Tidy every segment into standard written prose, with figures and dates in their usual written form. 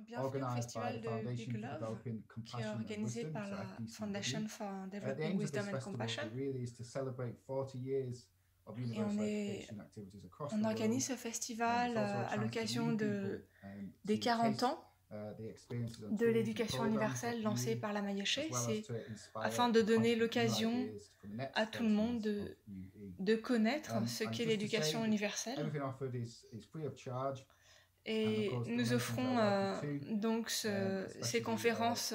Bienvenue au festival de Big Love qui est organisé par la Foundation for Developing Wisdom and Compassion. Et on organise ce festival à l'occasion des 40 ans de l'éducation universelle lancée par la Mayeshe. C'est afin de donner l'occasion à tout le monde de connaître ce qu'est l'éducation universelle. Et nous offrons donc ces conférences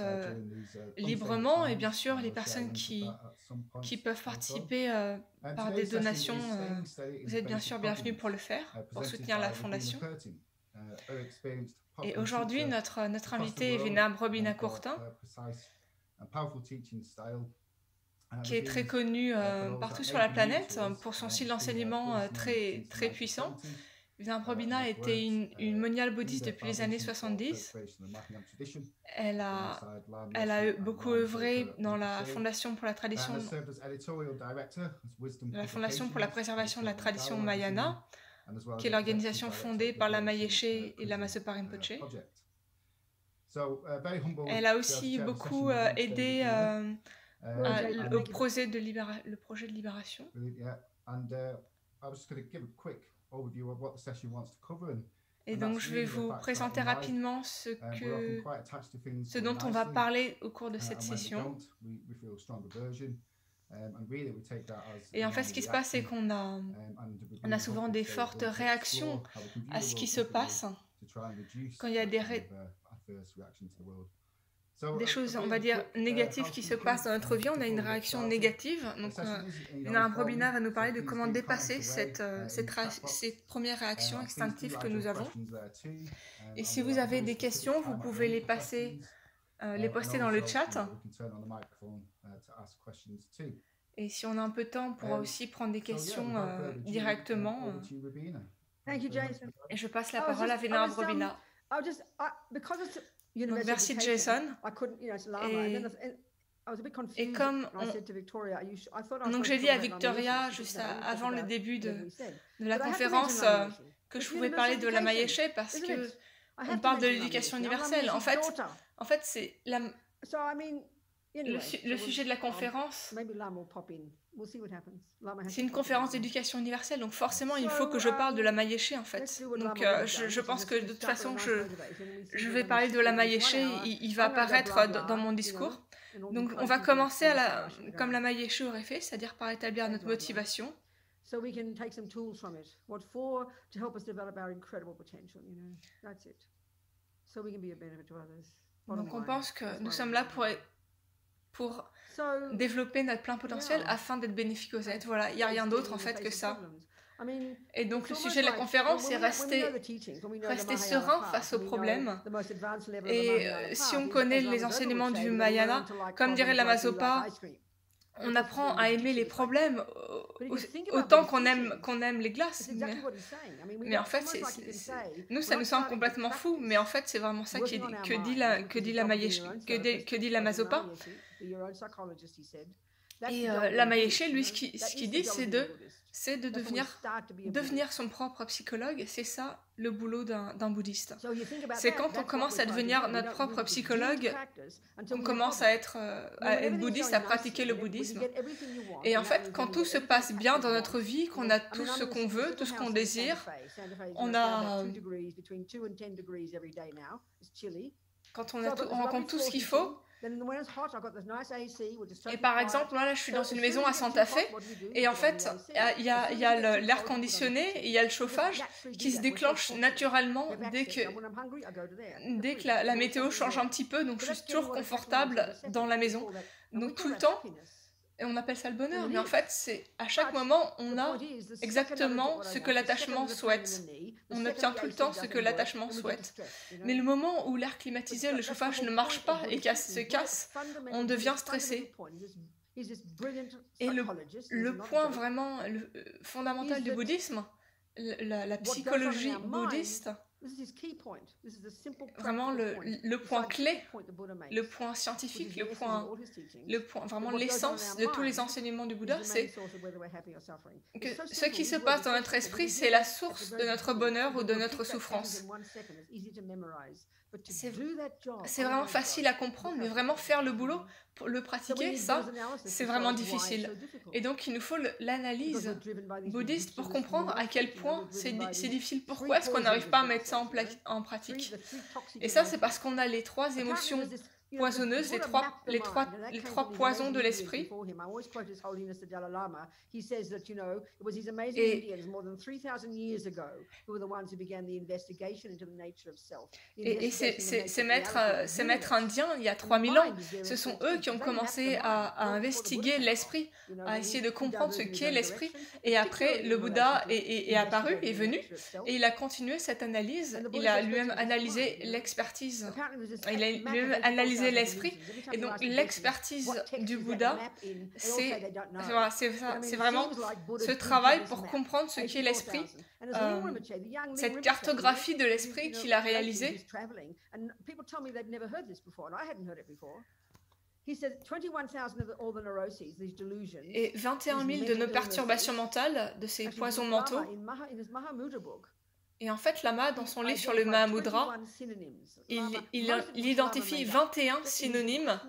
librement, et bien sûr les personnes qui peuvent participer par des donations, vous êtes bien sûr bienvenus pour le faire, pour soutenir la fondation. Et aujourd'hui notre invité est Vénérable Robina Courtin, qui est très connu partout sur la planète pour son style d'enseignement très puissant. Vénérable Robina était une moniale bouddhiste depuis les années 70. Elle a beaucoup œuvré dans la Fondation pour la tradition, la Fondation pour la préservation de la tradition Mahayana, qui est l'organisation fondée par la Mayeshe et la Masopa Rinpoche. Elle a aussi beaucoup aidé au projet de libération. Et donc je vais vous présenter rapidement ce dont on va parler au cours de cette session. Et en fait ce qui se passe c'est qu'on a souvent des fortes réactions à ce qui se passe quand il y a des choses, on va dire, négatives qui se passent dans notre vie, on a une réaction négative. Donc, Vénérable Robina va nous parler de comment dépasser ces premières réactions instinctives que nous avons. Et si vous avez des questions, vous pouvez les poster dans le chat. Et si on a un peu de temps, on pourra aussi prendre des questions directement. Et je passe la parole à Vénérable Robina. Donc, merci Jason. Et comme donc j'ai dit à Victoria juste avant le début de la conférence que je pouvais parler de la Mayeshe parce que on parle de l'éducation universelle. En fait c'est le sujet de la conférence. C'est une conférence d'éducation universelle, donc forcément il faut que je parle de la Mayeshe en fait. Donc je pense que de toute façon je vais parler de la Mayeshe, il va apparaître dans mon discours. Donc on va commencer comme la Mayeshe aurait fait, c'est-à-dire par établir notre motivation. Donc on pense que nous sommes là pour développer notre plein potentiel afin d'être bénéfique aux êtres. Voilà, il n'y a rien d'autre en fait que ça. Et donc le sujet de la conférence c'est rester serein face aux problèmes. Et si on connaît les enseignements du Mahayana, comme dirait la Masopa, on apprend à aimer les problèmes autant qu'on aime les glaces. Mais en fait, nous, ça nous semble complètement fou, mais en fait, c'est vraiment ça que dit la Mayeshe, que dit la Masopa. Et la Mayeshe, lui, ce qu'il dit, c'est de devenir son propre psychologue. C'est ça le boulot d'un bouddhiste. C'est quand on commence à devenir notre propre psychologue, qu'on commence à être bouddhiste, à pratiquer le bouddhisme. Et en fait, quand tout se passe bien dans notre vie, qu'on a tout ce qu'on veut, tout ce qu'on désire, quand on rencontre tout ce qu'il faut. Et par exemple, là je suis dans une maison à Santa Fe et en fait il y a l'air conditionné et il y a le chauffage qui se déclenche naturellement dès que la météo change un petit peu, donc je suis toujours confortable dans la maison, donc tout le temps. Et on appelle ça le bonheur, mais en fait, c'est à chaque moment, on a exactement ce que l'attachement souhaite. On obtient tout le temps ce que l'attachement souhaite. Mais le moment où l'air climatisé, le chauffage ne marche pas et se casse, on devient stressé. Et le point vraiment fondamental du bouddhisme, la psychologie bouddhiste, Vraiment le point clé, le point scientifique, vraiment l'essence de tous les enseignements du Bouddha, c'est que ce qui se passe dans notre esprit, c'est la source de notre bonheur ou de notre souffrance. C'est vraiment facile à comprendre, mais vraiment faire le boulot, pour le pratiquer, ça, c'est vraiment difficile. Et donc, il nous faut l'analyse bouddhiste pour comprendre à quel point c'est difficile. Pourquoi est-ce qu'on n'arrive pas à mettre ça en pratique? Et ça, c'est parce qu'on a les trois émotions poisonneuses, les trois poisons de l'esprit. Et ces maîtres indiens, il y a 3000 ans, ce sont eux qui ont commencé à investiguer l'esprit, à essayer de comprendre ce qu'est l'esprit. Et après, le Bouddha est apparu, est venu, et il a continué cette analyse. Il a lui-même analysé l'expertise. Il a lui-même analysé l'esprit, et donc l'expertise du Bouddha, c'est vraiment ce travail pour comprendre ce qu'est l'esprit, cette cartographie de l'esprit qu'il a réalisée. Et 21 000 de nos perturbations mentales, de ces poisons mentaux. Et en fait, Lama, dans son livre sur le Mahamudra, il identifie 21 synonymes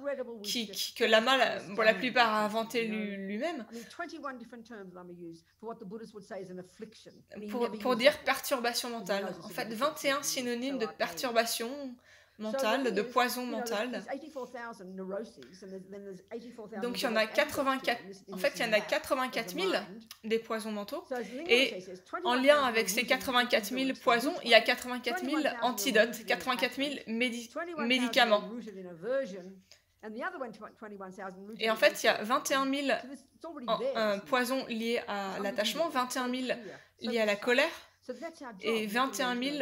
que Lama, pour la plupart, a inventé lui-même pour dire perturbation mentale. En fait, 21 synonymes de perturbation mentale, de poison mental. Donc il y en a 84, en fait il y en a 84 000 des poisons mentaux, et en lien avec ces 84 000 poisons, il y a 84 000 antidotes, 84 000 médicaments. Et en fait, il y a 21 000 poisons liés à l'attachement, 21 000 liés à la colère, et 21 000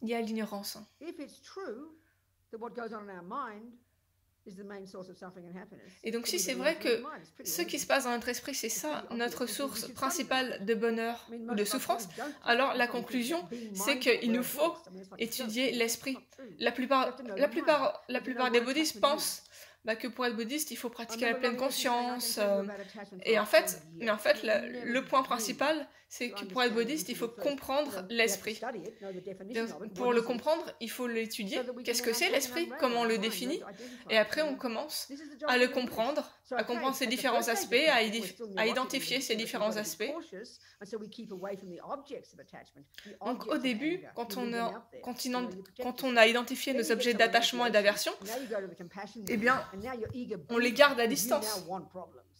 liés à l'ignorance. Et donc si c'est vrai que ce qui se passe dans notre esprit, c'est ça, notre source principale de bonheur ou de souffrance, alors la conclusion, c'est qu'il nous faut étudier l'esprit. La plupart des bouddhistes pensent que pour être bouddhiste, il faut pratiquer la pleine conscience. Mais en fait, le point principal, c'est que pour être bouddhiste, il faut comprendre l'esprit. Pour le comprendre, il faut l'étudier. Qu'est-ce que c'est l'esprit? Comment on le définit? Et après, on commence à le comprendre, à comprendre ses différents aspects, à identifier ces différents aspects. Donc au début, quand on a identifié nos objets d'attachement et d'aversion, eh bien, on les garde à distance.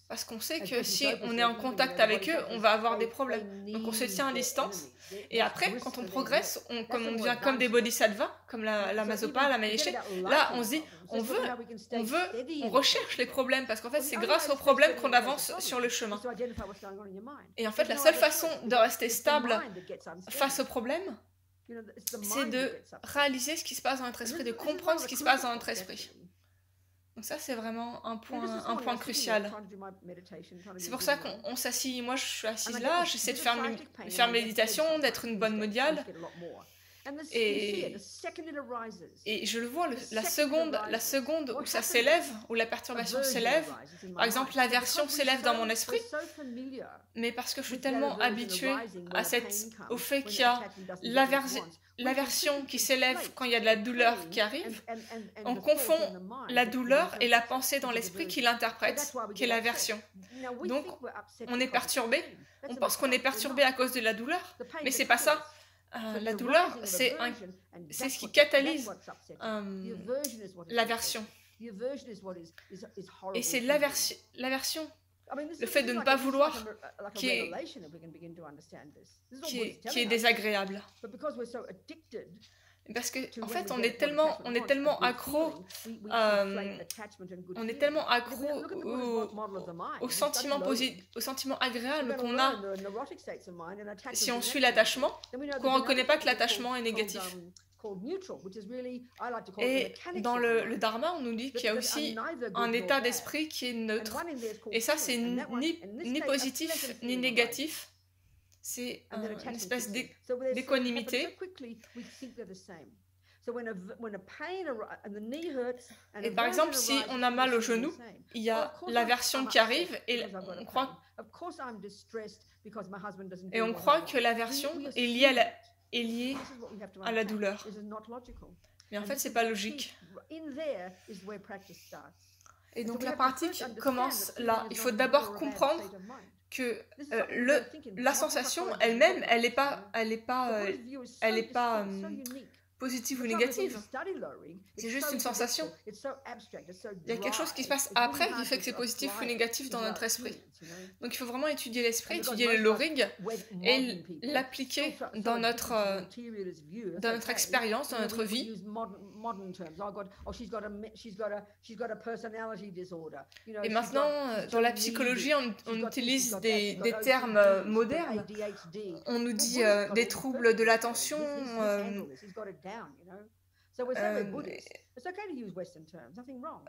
Parce qu'on sait que si on est en contact avec eux, on va avoir des problèmes. Donc on se tient à distance. Et après, quand on progresse, comme on devient comme des bodhisattvas, comme la Mazopa, la Mayeshe, là on se dit, on recherche les problèmes, parce qu'en fait c'est grâce aux problèmes qu'on avance sur le chemin. Et en fait la seule façon de rester stable face aux problèmes, c'est de réaliser ce qui se passe dans notre esprit, de comprendre ce qui se passe dans notre esprit. Donc ça, c'est vraiment un point crucial. C'est pour ça qu'on s'assied. Moi, je suis assise là, j'essaie de faire méditation, d'être une bonne modiale. Et je le vois, la seconde où ça s'élève, où la perturbation s'élève, par exemple, l'aversion s'élève dans mon esprit, mais parce que je suis tellement habituée au fait qu'il y a l'aversion qui s'élève quand il y a de la douleur qui arrive, on confond la douleur et la pensée dans l'esprit qui l'interprète, qui est l'aversion. Donc, on est perturbé, on pense qu'on est perturbé à cause de la douleur, mais c'est pas ça. La douleur, c'est ce qui catalyse l'aversion. Et c'est l'aversion, le fait de ne pas vouloir, qui est désagréable. Parce que en fait, on est tellement accro au sentiment agréable qu'on a si on suit l'attachement, qu'on ne reconnaît pas que l'attachement est négatif. Et dans le Dharma, on nous dit qu'il y a aussi un état d'esprit qui est neutre. Et ça, c'est ni positif ni négatif. c'est une espèce d'équanimité. Et par exemple, si on a mal au genou, il y a l'aversion qui arrive et on croit que l'aversion est liée à la douleur. Mais en fait, c'est pas logique. Et donc la pratique commence là. Il faut d'abord comprendre que la sensation elle-même, elle n'est pas positive ou négative. C'est juste une sensation. Il y a quelque chose qui se passe après qui fait que c'est positif ou négatif dans notre esprit. Donc il faut vraiment étudier l'esprit, étudier le lorig et l'appliquer dans notre expérience, dans notre vie. Et maintenant, dans la psychologie, on utilise des termes modernes. On nous dit des troubles de l'attention.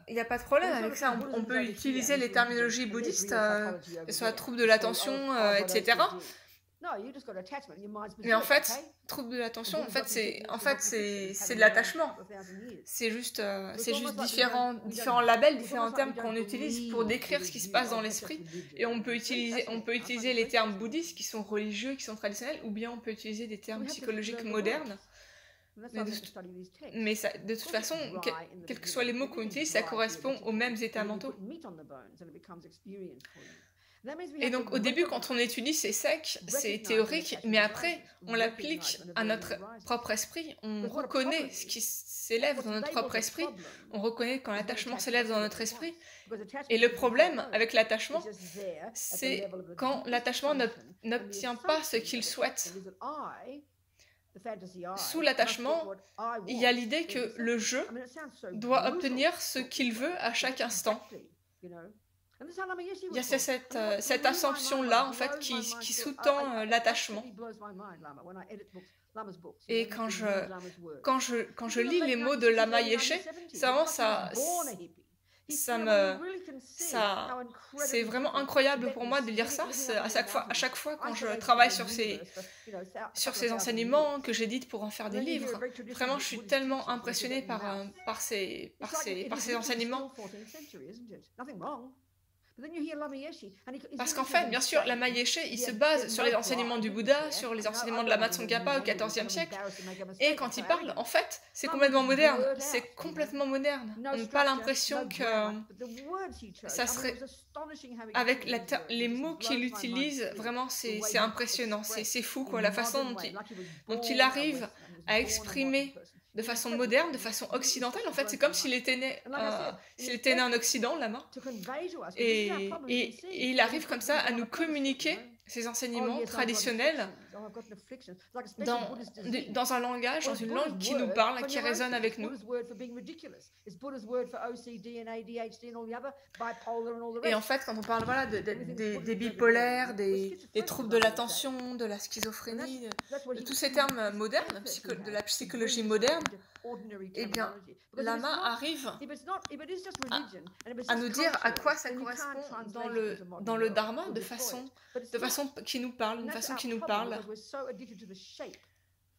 Il n'y a pas de problème avec ça. On peut utiliser les terminologies bouddhistes, que ce soit trouble de l'attention, etc. Mais en fait, trouble de l'attention, c'est de l'attachement. C'est juste différents labels, différents termes qu'on utilise pour décrire ce qui se passe dans l'esprit. Et on peut utiliser les termes bouddhistes qui sont religieux, qui sont traditionnels, ou bien on peut utiliser des termes psychologiques modernes. Mais de toute façon, quels que soient les mots qu'on utilise, ça correspond aux mêmes états mentaux. Et donc au début, quand on étudie, c'est sec, c'est théorique, mais après, on l'applique à notre propre esprit, on reconnaît ce qui s'élève dans notre propre esprit, on reconnaît quand l'attachement s'élève dans notre esprit. Et le problème avec l'attachement, c'est quand l'attachement n'obtient pas ce qu'il souhaite. Sous l'attachement, il y a l'idée que le jeu doit obtenir ce qu'il veut à chaque instant. Il y a cette assumption-là, en fait, qui sous-tend l'attachement. Et quand je lis les mots de Lama Yeshe, c'est vraiment incroyable pour moi de lire ça. À chaque fois quand je travaille sur ces enseignements que j'édite pour en faire des livres, vraiment je suis tellement impressionnée par ces enseignements. Parce qu'en fait, bien sûr, Lama Yeshe, il se base sur les enseignements du Bouddha, sur les enseignements de Lama Tsongkhapa au XIVe siècle. Et quand il parle, en fait, c'est complètement moderne. C'est complètement moderne. On n'a pas l'impression que ça serait... Avec les mots qu'il utilise, vraiment, c'est impressionnant. C'est fou, quoi. La façon dont il arrive à exprimer de façon moderne, de façon occidentale. En fait, c'est comme s'il était né en Occident, Lama. Et il arrive comme ça à nous communiquer ces enseignements traditionnels dans un langage, dans une langue qui nous parle, qui résonne avec nous. Et en fait, quand on parle des bipolaires, des troubles de l'attention, de la schizophrénie, de tous ces termes modernes, de la psychologie moderne, eh bien, Lama arrive à nous dire à quoi ça correspond dans le dharma de façon qui nous parle, une façon qui nous parle.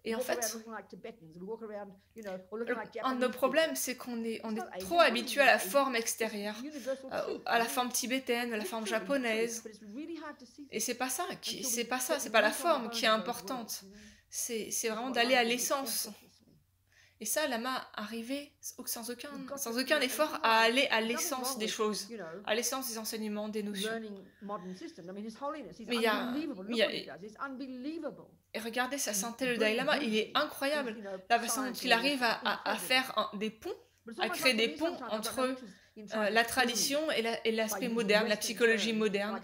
Et en fait, un de nos problèmes, c'est qu'on est trop habitué à la forme extérieure, à la forme tibétaine, à la forme japonaise. Et c'est pas la forme qui est importante. C'est vraiment d'aller à l'essence. Et ça, Lama arrivait sans aucun effort à aller à l'essence des choses, à l'essence des enseignements, des notions. Mais et regardez sa sainteté, le Dalai Lama, il est incroyable. La façon dont il arrive à faire des ponts, à créer des ponts entre la tradition et l'aspect moderne, la psychologie moderne.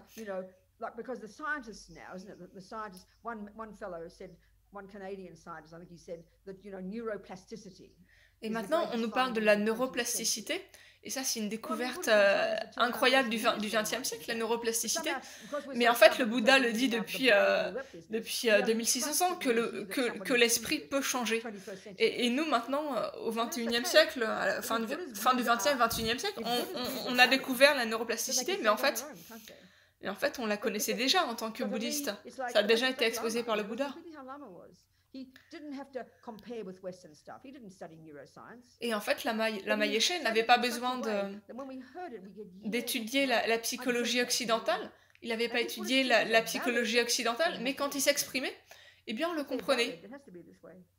Et maintenant, on nous parle de la neuroplasticité. Et ça, c'est une découverte incroyable du XXe siècle, la neuroplasticité. Mais en fait, le Bouddha le dit depuis 2600 ans que l'esprit peut changer. Et nous, maintenant, au XXIe siècle, à la fin du XXe, XXIe siècle, on a découvert la neuroplasticité, mais en fait, Et en fait, on la connaissait déjà en tant que bouddhiste. Ça a déjà été exposé par le Bouddha. Et en fait, Lama Yeshe n'avait pas besoin d'étudier la psychologie occidentale. Il n'avait pas étudié la psychologie occidentale, mais quand il s'exprimait, eh bien, on le comprenait.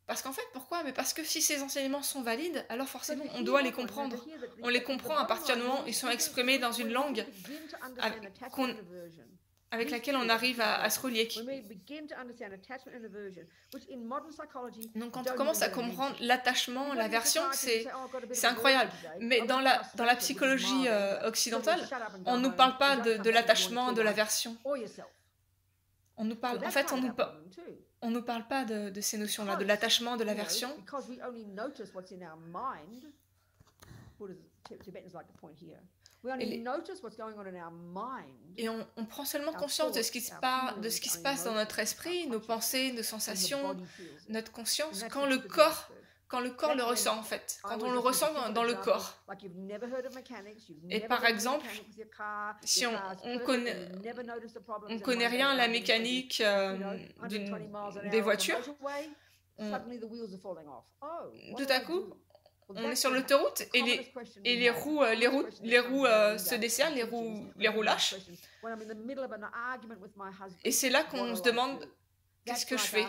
Parce qu'en fait, pourquoi? Mais parce que si ces enseignements sont valides, alors forcément, on doit les comprendre. On les comprend à partir du moment où ils sont exprimés dans une langue avec laquelle on arrive à se relier. Donc quand on commence à comprendre l'attachement, l'aversion, c'est incroyable. Mais dans la psychologie occidentale, on ne nous parle pas de l'attachement, de l'aversion. On nous parle, en fait, on nous parle pas de ces notions-là, de l'attachement, de l'aversion. Et on prend seulement conscience de ce qui se passe dans notre esprit, nos pensées, nos sensations, notre conscience, quand le corps le ressent en fait, quand on le ressent dans le corps. Et par exemple, si on connaît rien à la mécanique des voitures, tout à coup, on est sur l'autoroute et les roues se desserrent, les roues lâchent. Et c'est là qu'on se demande qu'est-ce que je fais.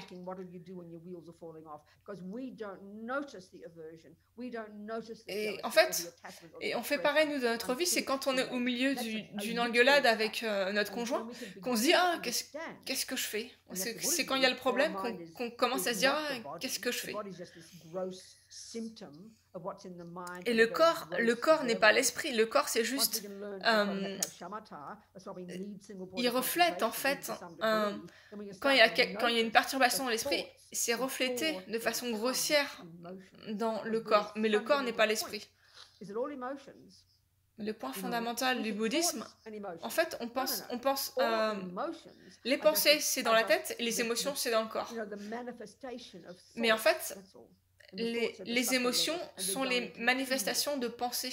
Et en fait, on fait pareil nous dans notre vie, c'est quand on est au milieu d'une engueulade avec notre conjoint, qu'on se dit ah qu'est-ce que je fais. C'est quand il y a le problème qu'on commence à se dire ah, qu'est-ce que je fais. Et le corps n'est pas l'esprit, le corps c'est juste il reflète en fait quand il y a une perturbation dans l'esprit, c'est reflété de façon grossière dans le corps, mais le corps n'est pas l'esprit. Le point fondamental du bouddhisme, en fait, on pense les pensées c'est dans la tête et les émotions c'est dans le corps. Mais en fait, les émotions sont les manifestations de pensées.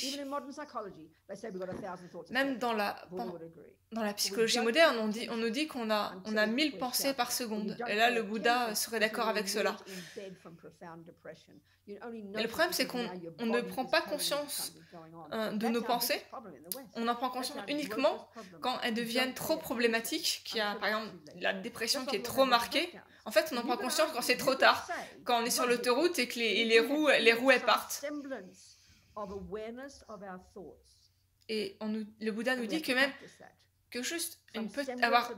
Même dans la psychologie moderne, on nous dit qu'on a 1000 pensées par seconde. Et là, le Bouddha serait d'accord avec cela. Mais le problème, c'est qu'on ne prend pas conscience de nos pensées. On en prend conscience uniquement quand elles deviennent trop problématiques, qu'il y a par exemple la dépression qui est trop marquée. En fait, on en prend conscience quand c'est trop tard, quand on est sur l'autoroute et que les roues elles partent. Et le Bouddha nous dit que même que juste avoir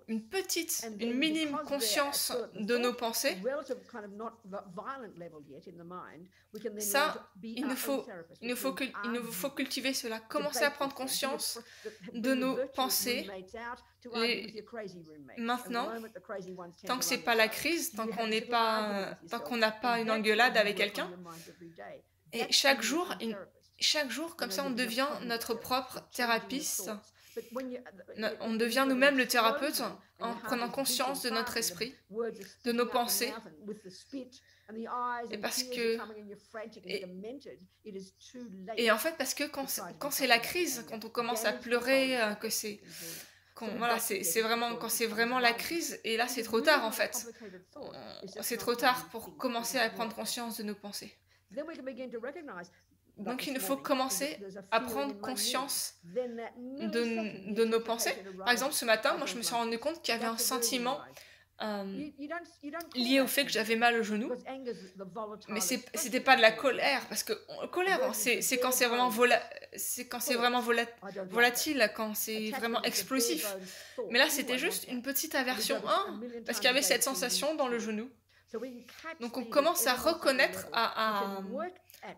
une minime conscience de nos pensées, ça, il nous faut cultiver cela. Commencer à prendre conscience de nos pensées. Maintenant, tant que c'est pas la crise, tant qu'on n'a pas une engueulade avec quelqu'un, et chaque jour, comme ça, on devient notre propre thérapeute. On devient nous-mêmes le thérapeute en prenant conscience de notre esprit, de nos pensées. Et en fait, parce que quand c'est la crise, quand on commence à pleurer, quand c'est vraiment la crise, et là c'est trop tard en fait. C'est trop tard pour commencer à prendre conscience de nos pensées. Donc il nous faut commencer à prendre conscience de nos pensées. Par exemple, ce matin, moi je me suis rendu compte qu'il y avait un sentiment lié au fait que j'avais mal au genou, mais c'était pas de la colère, parce que colère c'est quand c'est vraiment volatile, quand c'est vraiment explosif. Mais là c'était juste une petite aversion, parce qu'il y avait cette sensation dans le genou. Donc on commence à reconnaître,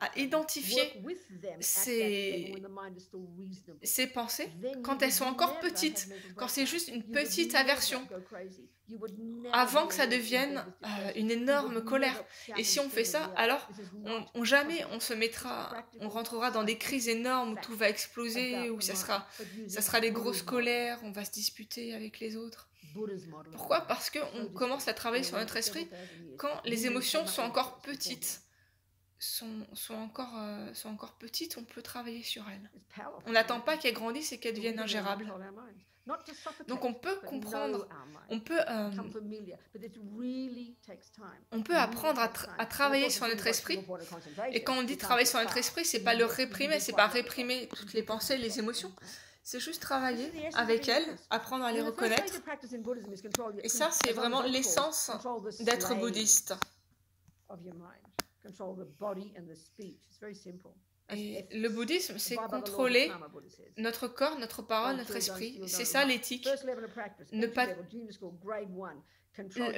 à identifier ces pensées quand elles sont encore petites, quand c'est juste une petite aversion, avant que ça devienne une énorme colère. Et si on fait ça, alors jamais on rentrera dans des crises énormes où tout va exploser, où ça sera des grosses colères, on va se disputer avec les autres. Pourquoi? Parce qu'on commence à travailler sur notre esprit quand les émotions sont encore petites. sont encore petites, on peut travailler sur elles. On n'attend pas qu'elles grandissent et qu'elles deviennent ingérables. Donc on peut comprendre, on peut apprendre à travailler sur notre esprit. Et quand on dit travailler sur notre esprit, c'est pas le réprimer, c'est pas réprimer toutes les pensées, les émotions. C'est juste travailler avec elles, apprendre à les reconnaître. Et ça, c'est vraiment l'essence d'être bouddhiste. Et le bouddhisme, c'est contrôler notre corps, notre parole, notre esprit. C'est ça l'éthique. Ne pas...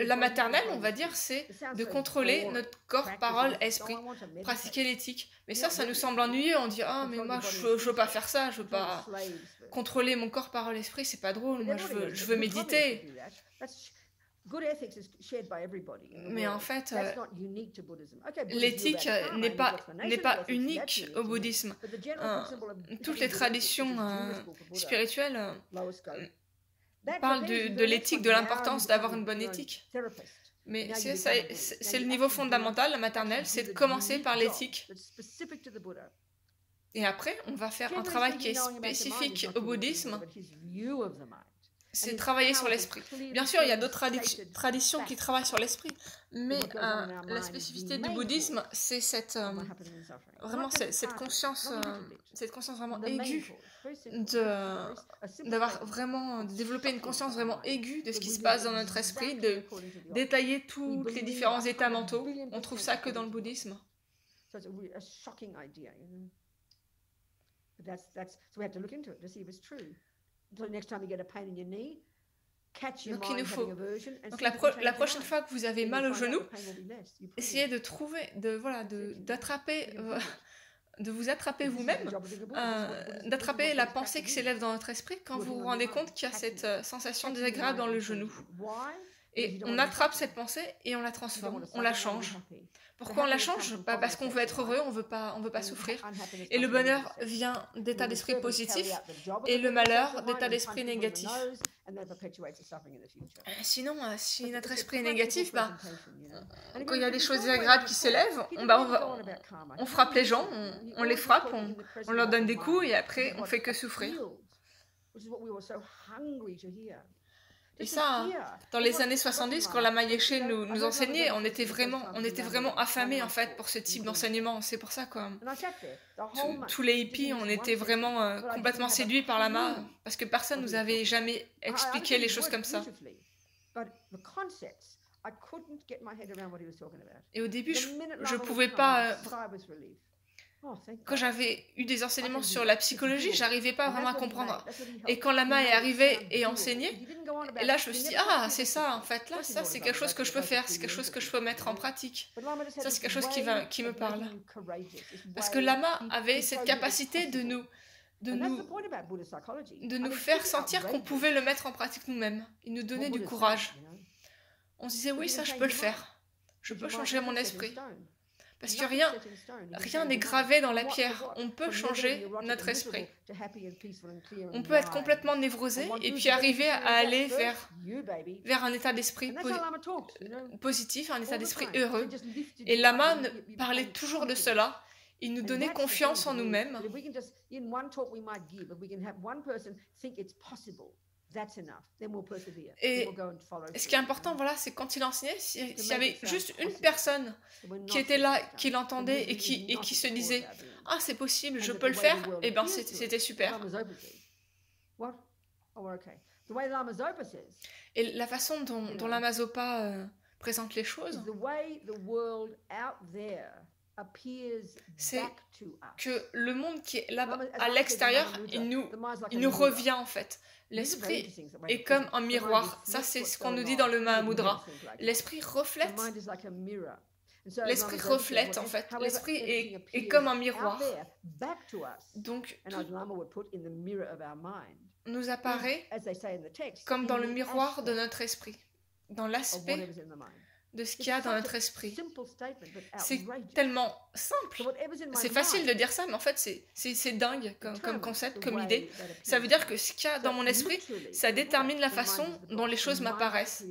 La maternelle, on va dire, c'est de contrôler notre corps, parole, esprit. Pratiquer l'éthique. Mais ça nous semble ennuyeux. On dit, ah, mais moi, je veux pas faire ça, je veux pas contrôler mon corps, parole, esprit, c'est pas drôle. Moi, je veux méditer. Mais en fait, l'éthique n'est pas unique au bouddhisme. Toutes les traditions spirituelles parlent de l'éthique, de l'importance d'avoir une bonne éthique. Mais c'est le niveau fondamental, la maternelle, c'est de commencer par l'éthique. Et après, on va faire un travail qui est spécifique au bouddhisme. C'est travailler sur l'esprit. Bien sûr, il y a d'autres traditions qui travaillent sur l'esprit, mais la spécificité du bouddhisme, c'est cette conscience vraiment aiguë de développer une conscience vraiment aiguë de ce qui se passe dans notre esprit, de détailler tous les différents états mentaux. On trouve ça que dans le bouddhisme. Donc il nous faut. Donc la prochaine fois que vous avez mal au genou, essayez de trouver, d'attraper, de vous attraper vous-même, d'attraper la pensée qui s'élève dans votre esprit quand vous vous rendez compte qu'il y a cette sensation désagréable dans le genou. Et on attrape cette pensée et on la transforme, on la change. Pourquoi on la change? Parce qu'on veut être heureux, on veut pas souffrir. Et le bonheur vient d'état d'esprit positif et le malheur d'état d'esprit négatif. Sinon, si notre esprit est négatif, quand il y a des choses désagréables qui s'élèvent, on frappe les gens, on les frappe, on leur donne des coups et après on fait que souffrir. Et ça, dans les années 70, quand Lama Yeshe nous enseignait, on était vraiment affamés en fait pour ce type d'enseignement. C'est pour ça que tous les hippies, on était vraiment complètement séduits par Lama, parce que personne nous avait jamais expliqué les choses comme ça. Et au début, je pouvais pas... Quand j'avais eu des enseignements sur la psychologie, j'arrivais pas vraiment à comprendre. Et quand Lama est arrivé et enseigné, et là je me suis dit, ah c'est ça en fait, là ça c'est quelque chose que je peux faire, c'est quelque chose que je peux mettre en pratique. Ça c'est quelque chose qui me parle. Parce que Lama avait cette capacité de nous faire sentir qu'on pouvait le mettre en pratique nous-mêmes. Il nous donnait du courage. On se disait, oui ça je peux le faire, je peux changer mon esprit. Parce que rien n'est gravé dans la pierre. On peut changer notre esprit. On peut être complètement névrosé et puis arriver à aller vers un état d'esprit positif, un état d'esprit heureux. Et Lama parlait toujours de cela. Il nous donnait confiance en nous-mêmes. Et ce qui est important, voilà, c'est quand il enseignait, s'il y avait juste une personne qui était là, qui l'entendait et qui se disait « Ah, c'est possible, je peux le faire », et bien c'était super. Et la façon dont Lama Zopa présente les choses, c'est que le monde qui est là à l'extérieur, il nous revient en fait. L'esprit est comme un miroir. Ça, c'est ce qu'on nous dit dans le Mahamudra. L'esprit reflète. L'esprit reflète en fait. L'esprit est comme un miroir. Donc, tout nous apparaît comme dans le miroir de notre esprit, dans l'aspect de ce qu'il y a dans notre esprit. C'est tellement simple. C'est facile de dire ça, mais en fait, c'est dingue comme concept, comme idée. Ça veut dire que ce qu'il y a dans mon esprit, ça détermine la façon dont les choses m'apparaissent.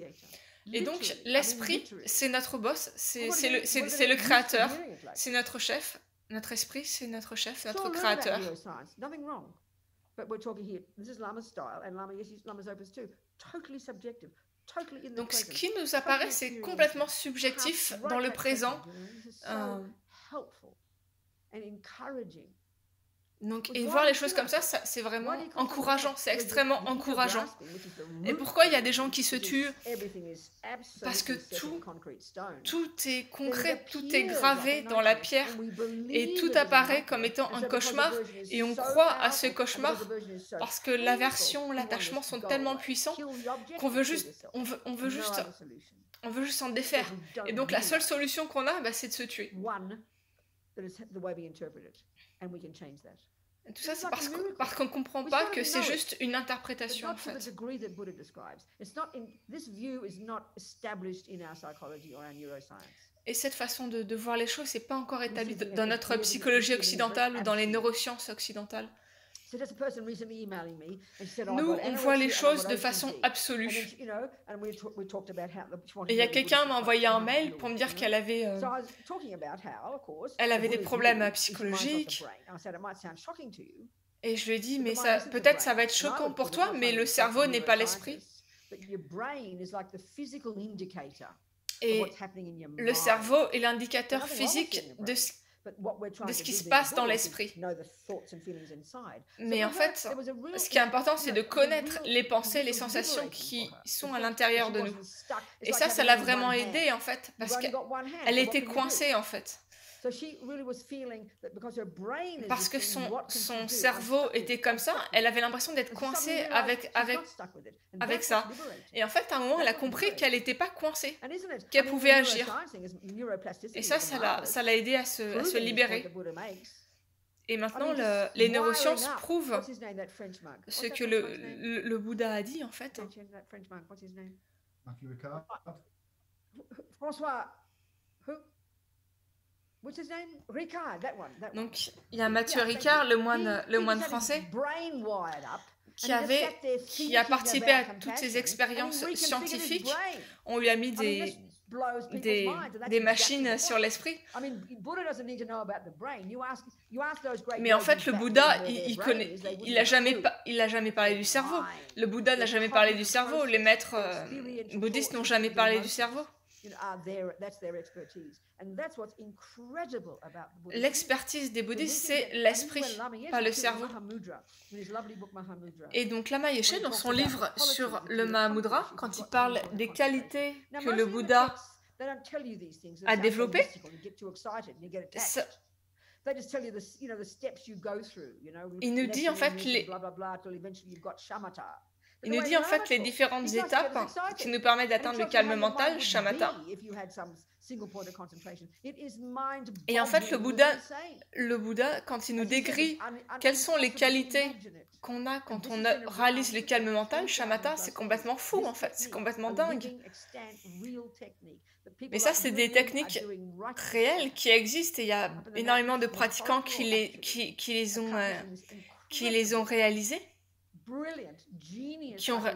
Et donc, l'esprit, c'est notre boss, c'est le créateur, c'est notre chef. Notre esprit, c'est notre chef, notre créateur. Donc, ce qui nous apparaît, c'est complètement subjectif dans le présent. Donc, et voir les choses comme ça, c'est vraiment encourageant, c'est extrêmement encourageant. Et pourquoi il y a des gens qui se tuent? Parce que tout est concret, tout est gravé dans la pierre, et tout apparaît comme étant un cauchemar, et on croit à ce cauchemar parce que l'aversion, l'attachement sont tellement puissants qu'on veut juste, on veut juste s'en défaire. Et donc la seule solution qu'on a, c'est de se tuer. Et tout ça, c'est parce qu'on ne comprend pas que c'est juste une interprétation, en fait. Et cette façon de voir les choses, c'est pas encore établi dans notre psychologie occidentale ou dans les neurosciences occidentales. Nous, on voit les choses de façon absolue. Et il y a quelqu'un qui m'a envoyé un mail pour me dire qu'elle avait des problèmes psychologiques. Et je lui ai dit, mais peut-être ça va être choquant pour toi, mais le cerveau n'est pas l'esprit. Et le cerveau est l'indicateur physique de ce qui se passe dans l'esprit. Mais en fait, ce qui est important, c'est de connaître les pensées, les sensations qui sont à l'intérieur de nous. Et ça l'a vraiment aidée, en fait, parce qu'elle était coincée, en fait. Parce que son cerveau était comme ça, elle avait l'impression d'être coincée avec ça. Et en fait, à un moment, elle a compris qu'elle n'était pas coincée, qu'elle pouvait agir. Et ça l'a aidé à se libérer. Et maintenant, les neurosciences prouvent ce que le Bouddha a dit, en fait. François. Donc, il y a Mathieu Ricard, le moine français, qui a participé à toutes ces expériences scientifiques. On lui a mis des machines sur l'esprit. Mais en fait, le Bouddha, il a jamais parlé du cerveau. Le Bouddha n'a jamais parlé du cerveau. Les maîtres bouddhistes n'ont jamais parlé du cerveau. L'expertise des bouddhistes, c'est l'esprit, pas le cerveau. Et donc Lama Yeshe, dans son livre sur le Mahamudra, quand il parle des qualités que le Bouddha a développées, il nous dit en fait les différentes étapes qui nous permettent d'atteindre le calme mental, shamatha. Et en fait, le Bouddha, quand il nous décrit quelles sont les qualités qu'on a quand on réalise le calme mental, shamatha, c'est complètement fou en fait, c'est complètement dingue. Mais ça, c'est des techniques réelles qui existent et il y a énormément de pratiquants qui les ont réalisées.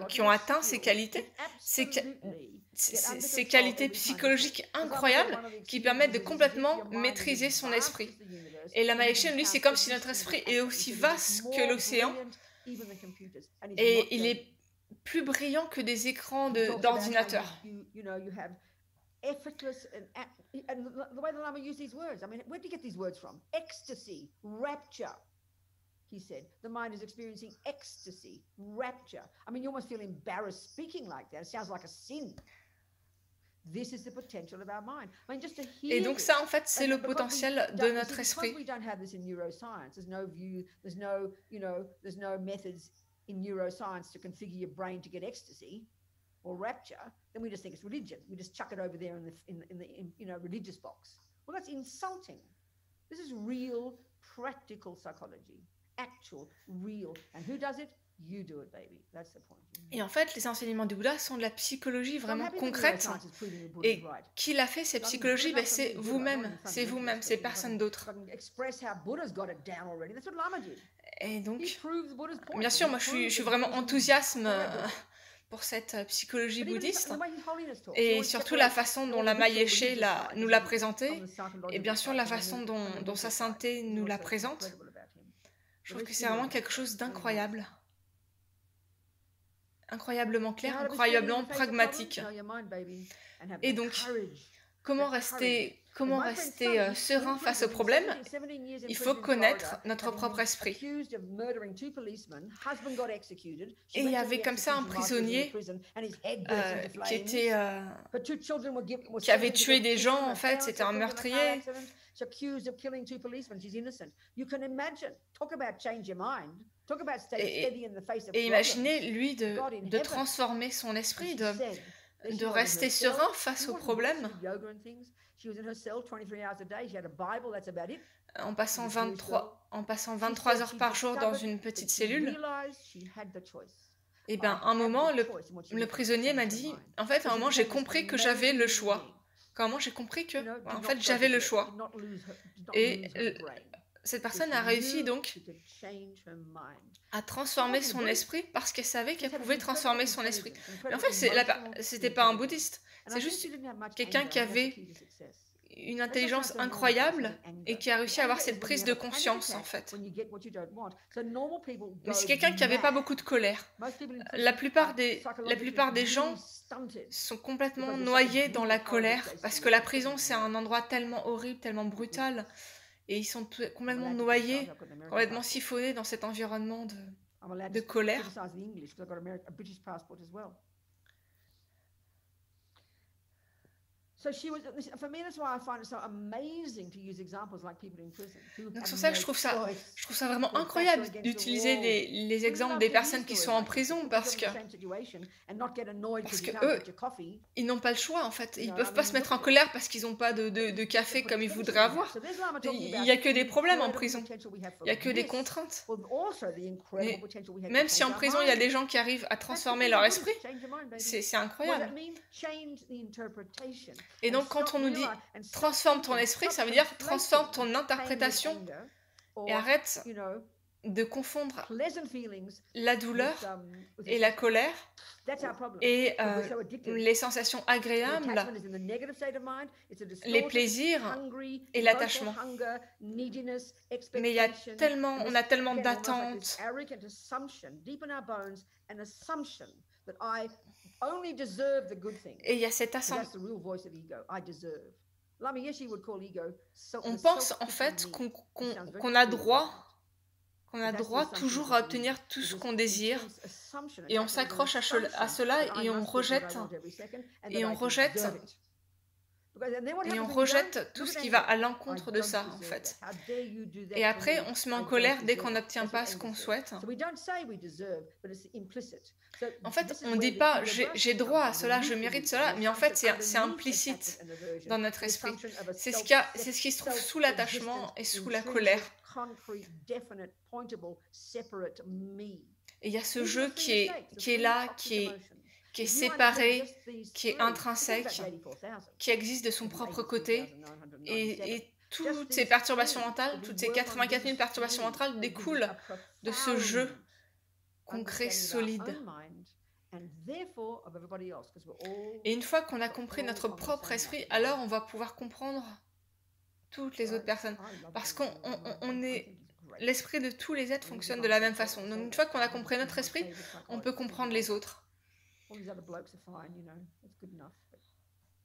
Qui ont atteint ces qualités, ces qualités psychologiques incroyables qui permettent de complètement maîtriser son esprit. Et Lama Yeshe, lui, c'est comme si notre esprit est aussi vaste que l'océan et il est plus brillant que des écrans d'ordinateur. Effortless and the way the Lama used these words. I mean, where did he get these words from? Ecstasy, rapture. He said, the mind is experiencing ecstasy, rapture. I mean, you almost feel embarrassed speaking like that. It sounds like a sin. This is the potential of our mind. I mean, just to hear. Et donc ça, en fait, c'est le potentiel de notre esprit. We don't have this in neuroscience. There's no view. There's no methods in neuroscience to configure your brain to get ecstasy or rapture. Then we just think it's religion. We just chuck it over there in the religious box. Well, that's insulting. This is real, practical psychology. Actual, real. And who does it? You do it, baby. That's the point. Et en fait, les enseignements du Bouddha sont de la psychologie vraiment concrète. Et qui l'a fait, cette psychologie, c'est vous-même. C'est vous-même, c'est personne d'autre. Et donc, bien sûr, moi, je suis vraiment enthousiaste pour cette psychologie bouddhiste, et surtout la façon dont Lama Yeshe nous l'a présenté, et bien sûr la façon dont sa sainteté nous la présente. Je trouve que c'est vraiment quelque chose d'incroyable. Incroyablement clair, incroyablement pragmatique. Et donc, comment rester serein face au problème? Il faut connaître notre propre esprit. Et il y avait comme ça un prisonnier qui avait tué des gens, en fait, c'était un meurtrier. Et imaginez, lui, de transformer son esprit, de rester serein face au problème, en passant 23 heures par jour dans une petite cellule. Et bien, à un moment, le prisonnier m'a dit, en fait, à un moment, j'ai compris que j'avais le choix. À un moment, j'ai compris que, en fait, j'avais le choix. Et cette personne a réussi donc à transformer son esprit parce qu'elle savait qu'elle pouvait transformer son esprit. Mais en fait, c'était pas un bouddhiste, c'est juste quelqu'un qui avait une intelligence incroyable et qui a réussi à avoir cette prise de conscience, en fait. Mais c'est quelqu'un qui n'avait pas beaucoup de colère. La plupart des gens sont complètement noyés dans la colère parce que la prison, c'est un endroit tellement horrible, tellement brutal. Et ils sont complètement noyés, complètement siphonnés dans cet environnement de colère. Donc c'est pour ça que je trouve ça vraiment incroyable d'utiliser les exemples des personnes qui sont en prison parce que eux, ils n'ont pas le choix en fait. Ils peuvent pas se mettre en colère parce qu'ils n'ont pas de café comme ils voudraient avoir. Il n'y a que des problèmes en prison. Il n'y a que des contraintes. Mais même si en prison, il y a des gens qui arrivent à transformer leur esprit, c'est incroyable. Et donc, quand on nous dit « transforme ton esprit », ça veut dire « transforme ton interprétation » et arrête de confondre la douleur et la colère et les sensations agréables, les plaisirs et l'attachement. Mais on a tellement d'attentes. Et il y a cet ascendant. On pense en fait qu'on a droit toujours à obtenir tout ce qu'on désire et on s'accroche à cela et on rejette tout ce qui va à l'encontre de ça en fait. Et après on se met en colère dès qu'on n'obtient pas ce qu'on souhaite. En fait, on ne dit pas j'ai droit à cela, je mérite cela, mais en fait c'est implicite dans notre esprit. C'est ce qui se trouve sous l'attachement et sous la colère. Et il y a ce jeu qui est là, qui est séparé, qui est intrinsèque, qui existe de son propre côté. Et toutes ces perturbations mentales, toutes ces 84 000 perturbations mentales découlent de ce jeu concret, solide. Et une fois qu'on a compris notre propre esprit, alors on va pouvoir comprendre toutes les autres personnes. Parce l'esprit de tous les êtres fonctionne de la même façon. Donc une fois qu'on a compris notre esprit, on peut comprendre les autres.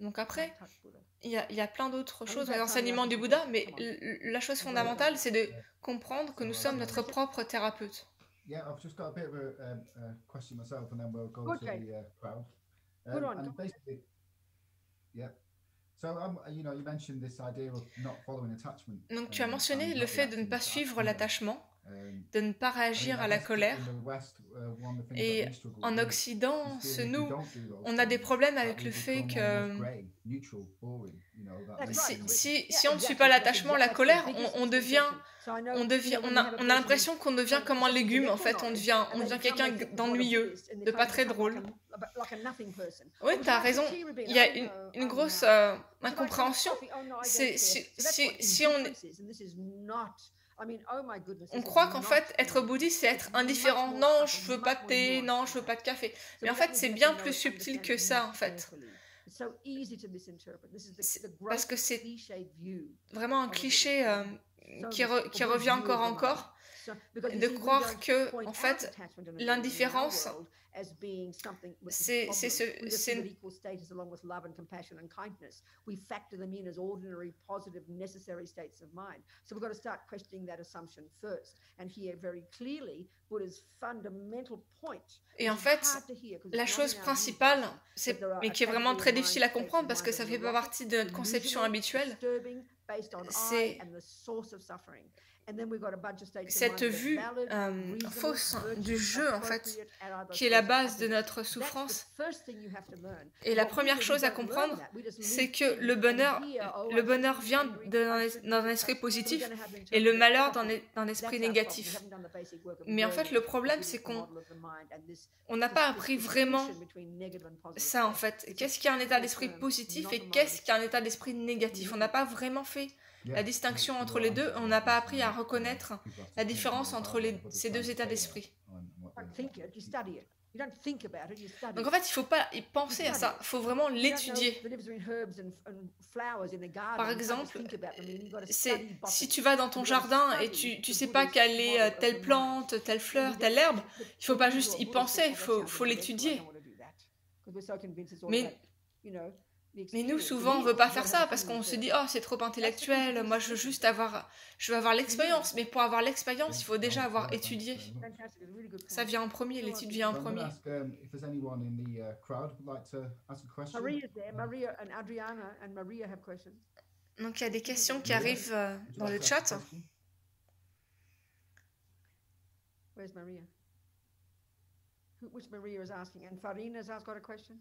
Donc après, il y a plein d'autres choses dans les enseignements du Bouddha, mais la chose fondamentale, c'est de comprendre que nous sommes notre propre thérapeute. Yeah, I've just got a bit of a question myself, and then we'll go to the crowd. And basically, yeah. So, you mentioned this idea of not following attachment. Donc, tu as mentionné le fait de ne pas suivre l'attachement, de ne pas réagir à la colère. Et en Occident, on a des problèmes avec le fait que si on ne suit pas l'attachement, la colère, on a l'impression qu'on devient comme un légume, en fait, on devient quelqu'un d'ennuyeux, de pas très drôle. Oui, tu as raison, il y a une grosse incompréhension. Si on On croit qu'en fait, être bouddhiste, c'est être indifférent. Non, je veux pas de thé, non, je veux pas de café. Mais en fait, c'est bien plus subtil que ça, en fait. Parce que c'est vraiment un cliché qui revient encore, de croire que, en fait, l'indifférence, c'est et en fait, la chose principale, mais qui est vraiment très difficile à comprendre parce que ça fait pas partie de notre conception habituelle, c'est cette vue fausse du jeu, en fait, qui est la base de notre souffrance. Et la première chose à comprendre, c'est que le bonheur vient d'un esprit positif et le malheur d'un esprit négatif. Mais en fait, le problème, c'est qu'on n'a pas appris vraiment ça, en fait. Qu'est-ce qui est un état d'esprit positif et qu'est-ce qui est un état d'esprit négatif? On n'a pas vraiment fait la distinction entre les deux, on n'a pas appris à reconnaître la différence entre ces deux états d'esprit. Donc en fait, il ne faut pas y penser à ça, il faut vraiment l'étudier. Par exemple, si tu vas dans ton jardin et tu ne sais pas quelle est telle plante, telle fleur, telle herbe, il ne faut pas juste y penser, il faut l'étudier. Mais nous, souvent, on ne veut pas faire ça parce qu'on se dit « Oh, c'est trop intellectuel, moi, je veux avoir l'expérience. » Mais pour avoir l'expérience, il faut déjà avoir étudié. Ça vient en premier, l'étude vient en premier. Donc, il y a des questions qui arrivent dans le chat. Where's Maria? Which Maria is asking? And Farina's got a question?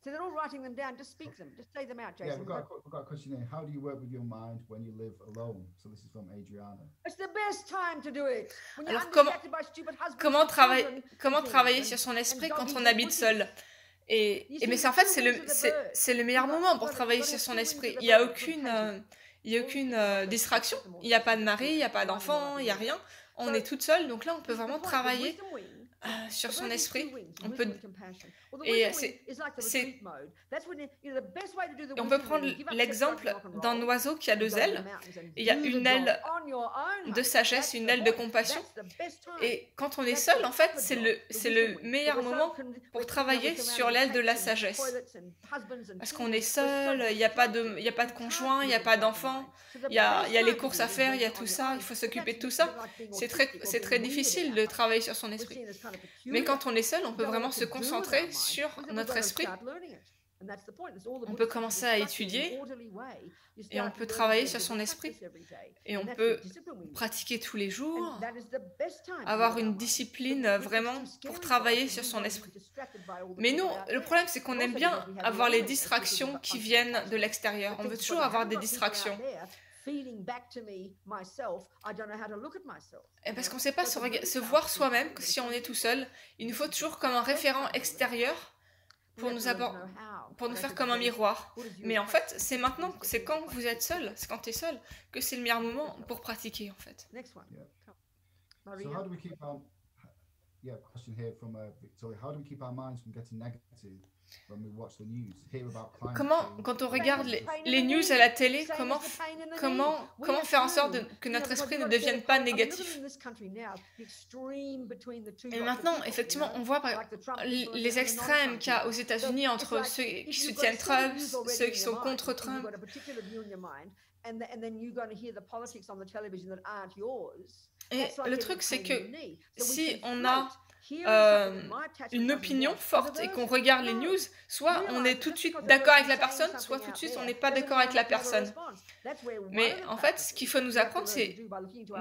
So they're all writing them down. Just speak them. Just say them out, Jason. Yeah, we've got a question here. How do you work with your mind when you live alone? So this is from Adriana. It's the best time to do it. Alors, comment travailler sur son esprit quand on habite seul? Mais en fait, c'est le meilleur moment pour travailler sur son esprit. Il n'y a aucune distraction. Il n'y a pas de mari, il n'y a pas d'enfant, il n'y a rien. On est toute seule, donc là, on peut vraiment travailler sur son esprit. On peut prendre l'exemple d'un oiseau qui a 2 ailes. Il y a une aile de sagesse, une aile de compassion. Et quand on est seul, en fait, c'est le meilleur moment pour travailler sur l'aile de la sagesse. Parce qu'on est seul, il n'y a pas de conjoint, il n'y a pas d'enfant, il y a les courses à faire, il y a tout ça, il faut s'occuper de tout ça. C'est très difficile de travailler sur son esprit. Mais quand on est seul, on peut vraiment se concentrer sur notre esprit. On peut commencer à étudier et on peut travailler sur son esprit. Et on peut pratiquer tous les jours, avoir une discipline vraiment pour travailler sur son esprit. Mais nous, le problème, c'est qu'on aime bien avoir les distractions qui viennent de l'extérieur. On veut toujours avoir des distractions. Et parce qu'on ne sait pas se voir soi-même si on est tout seul. Il nous faut toujours comme un référent extérieur pour nous faire comme un miroir. Mais en fait, c'est maintenant, c'est quand vous êtes seul, c'est quand tu es seul, que c'est le meilleur moment pour pratiquer, en fait. Comment, quand on regarde les news à la télé, comment faire en sorte que notre esprit ne devienne pas négatif? Et maintenant, effectivement, on voit les extrêmes qu'il y a aux États-Unis entre ceux qui soutiennent Trump, ceux qui sont contre Trump. Et le truc, c'est que si on a une opinion forte et qu'on regarde les news, soit on est tout de suite d'accord avec la personne, soit tout de suite on n'est pas d'accord avec la personne. Mais en fait, ce qu'il faut nous apprendre, c'est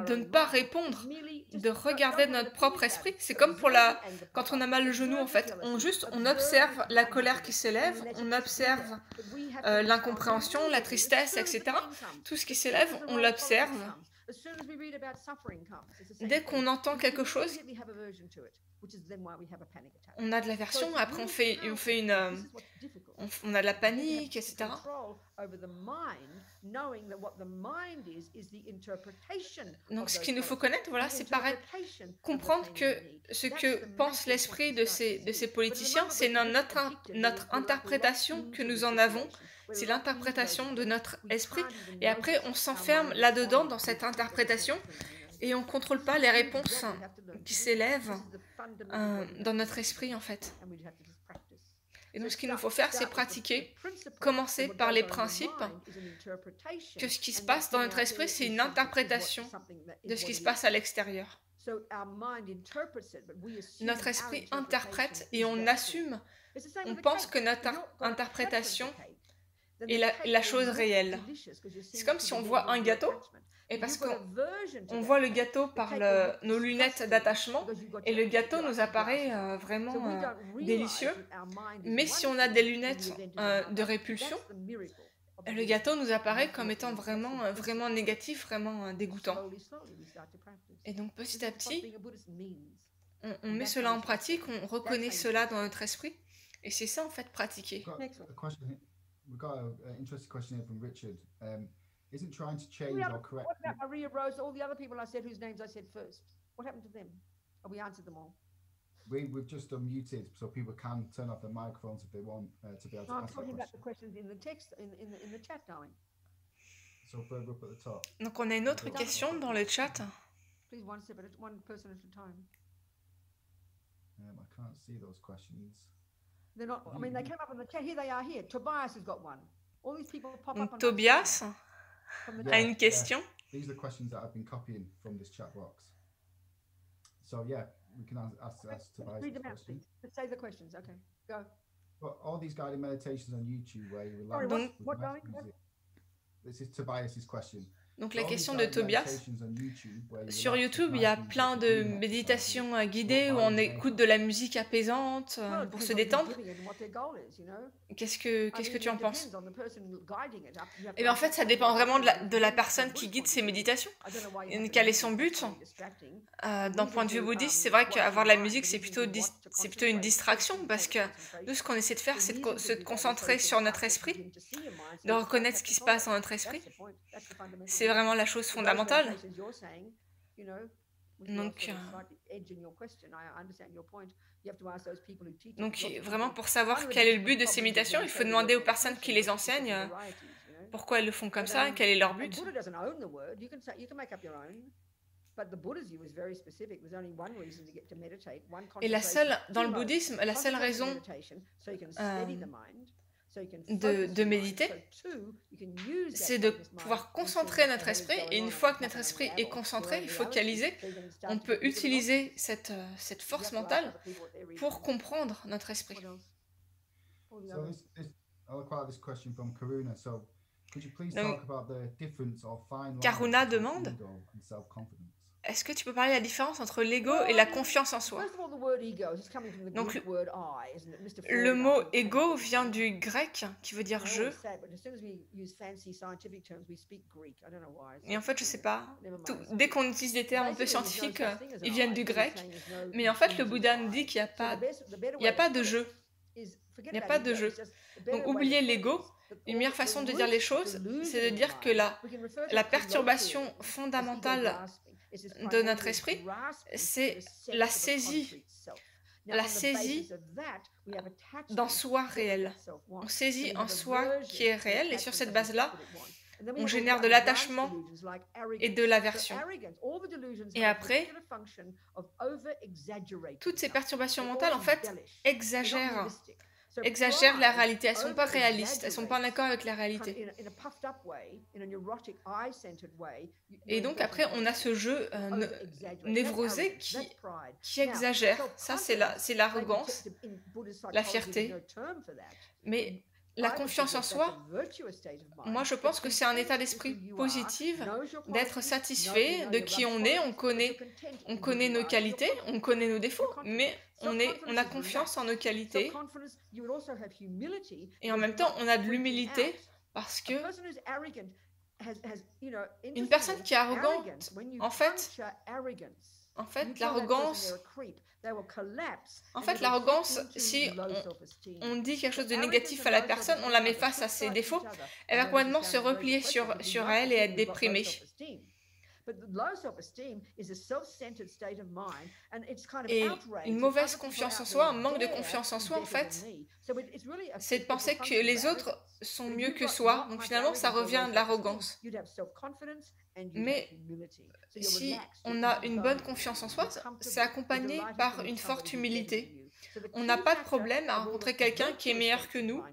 de ne pas répondre, de regarder notre propre esprit. C'est comme quand on a mal au genou, en fait. On observe la colère qui s'élève, on observe l'incompréhension, la tristesse, etc. Tout ce qui s'élève, on l'observe. Dès qu'on entend quelque chose, on a de l'aversion, après on a de la panique, etc. Donc ce qu'il nous faut connaître, voilà, c'est comprendre que ce que pense l'esprit de ces politiciens, c'est notre interprétation que nous en avons, c'est l'interprétation de notre esprit, et après on s'enferme là-dedans, dans cette interprétation, et on ne contrôle pas les réponses qui s'élèvent dans notre esprit, en fait. Et donc, ce qu'il nous faut faire, c'est pratiquer, commencer par les principes, que ce qui se passe dans notre esprit, c'est une interprétation de ce qui se passe à l'extérieur. Notre esprit interprète et on assume, on pense que notre interprétation est la chose réelle. C'est comme si on voit un gâteau, et parce qu'on voit le gâteau par nos lunettes d'attachement, et le gâteau nous apparaît vraiment délicieux, mais si on a des lunettes de répulsion, le gâteau nous apparaît comme étant vraiment négatif, vraiment dégoûtant. Et donc petit à petit, on met cela en pratique, on reconnaît cela dans notre esprit, et c'est ça en fait pratiquer. We've got an interesting question here from Richard. Isn't trying to change or correct... What about Maria Rose, all the other people I said whose names I said first? What happened to them? Have we answered them all? We've just unmuted so people can turn off their microphones if they want to be able to ask that question. I'm talking about the questions in the text, in the chat, darling. So further up at the top. Donc on a une autre question dans le chat. Please one person at a time. I can't see those questions. They're not, I mean, they came up in the chat. Here they are here. Tobias has got one. All these people pop up on Tobias a une question. These are the questions that I've been copying from this chat box. So yeah, we can ask Tobias. Read them out, please. Let's say the questions. Okay, go. But all these guided meditations on YouTube where you relax. Sorry, what going? This is Tobias's question. Donc la question de Tobias. Sur YouTube, il y a plein de méditations guidées où on écoute de la musique apaisante pour se détendre. Qu'est-ce que tu en penses? Et bien en fait, ça dépend vraiment de la personne qui guide ces méditations. Quel est son but? D'un point de vue bouddhiste, c'est vrai qu'avoir de la musique, c'est plutôt une distraction parce que nous, ce qu'on essaie de faire, c'est de se concentrer sur notre esprit, de reconnaître ce qui se passe dans notre esprit. C'est vraiment la chose fondamentale. Donc vraiment pour savoir quel est le but de ces méditations, il faut demander aux personnes qui les enseignent pourquoi elles le font comme ça, quel est leur but. Et dans le bouddhisme, la seule raison de méditer, c'est de pouvoir concentrer notre esprit, et une fois que notre esprit est concentré, focalisé, on peut utiliser cette force mentale pour comprendre notre esprit. Karuna demande: est-ce que tu peux parler de la différence entre l'ego et la confiance en soi? Donc, le mot ego vient du grec qui veut dire je. Et en fait, je sais pas. Dès qu'on utilise des termes un peu scientifiques, ils viennent du grec. Mais en fait, le Bouddha nous dit qu'il n'y a pas de je. Il n'y a pas de je. Donc, oubliez l'ego. Une meilleure façon de dire les choses, c'est de dire que la perturbation fondamentale de notre esprit, c'est la saisie dans soi réel. On saisit un soi qui est réel, et sur cette base-là, on génère de l'attachement et de l'aversion. Et après, toutes ces perturbations mentales, en fait, exagèrent la réalité. Elles ne sont pas réalistes, elles ne sont pas en accord avec la réalité. Et donc après, on a ce jeu névrosé qui exagère. Ça, c'est l'arrogance, la fierté. Mais la confiance en soi, moi je pense que c'est un état d'esprit positif, d'être satisfait de qui on est, on connaît nos qualités, on connaît nos défauts, mais on a confiance en nos qualités, et en même temps on a de l'humilité, parce que Une personne qui est arrogante, en fait, l'arrogance, si on dit quelque chose de négatif à la personne, on la met face à ses défauts, elle va complètement se replier sur elle et être déprimée. Et une mauvaise confiance en soi, un manque de confiance en soi, en fait, c'est de penser que les autres sont mieux que soi. Donc finalement, ça revient à de l'arrogance. Mais si on a une bonne confiance en soi, c'est accompagné par une forte humilité. On n'a pas de problème à rencontrer quelqu'un qui est meilleur que nous.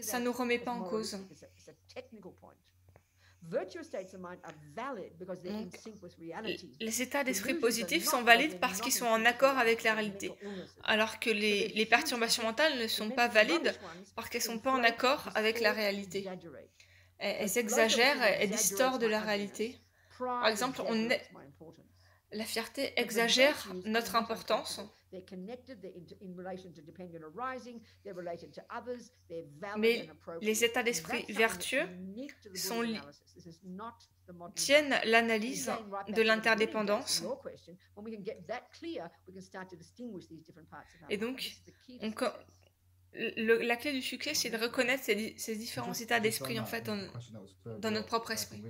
Ça ne nous remet pas en cause. Donc, les états d'esprit positifs sont valides parce qu'ils sont en accord avec la réalité, alors que les perturbations mentales ne sont pas valides parce qu'elles ne sont pas en accord avec la réalité. Elles exagèrent, elles distordent la réalité. Par exemple, la fierté exagère notre importance. Mais les états d'esprit vertueux tiennent l'analyse de l'interdépendance. Et donc, la clé du succès, c'est de reconnaître ces différents états d'esprit en fait dans notre propre esprit.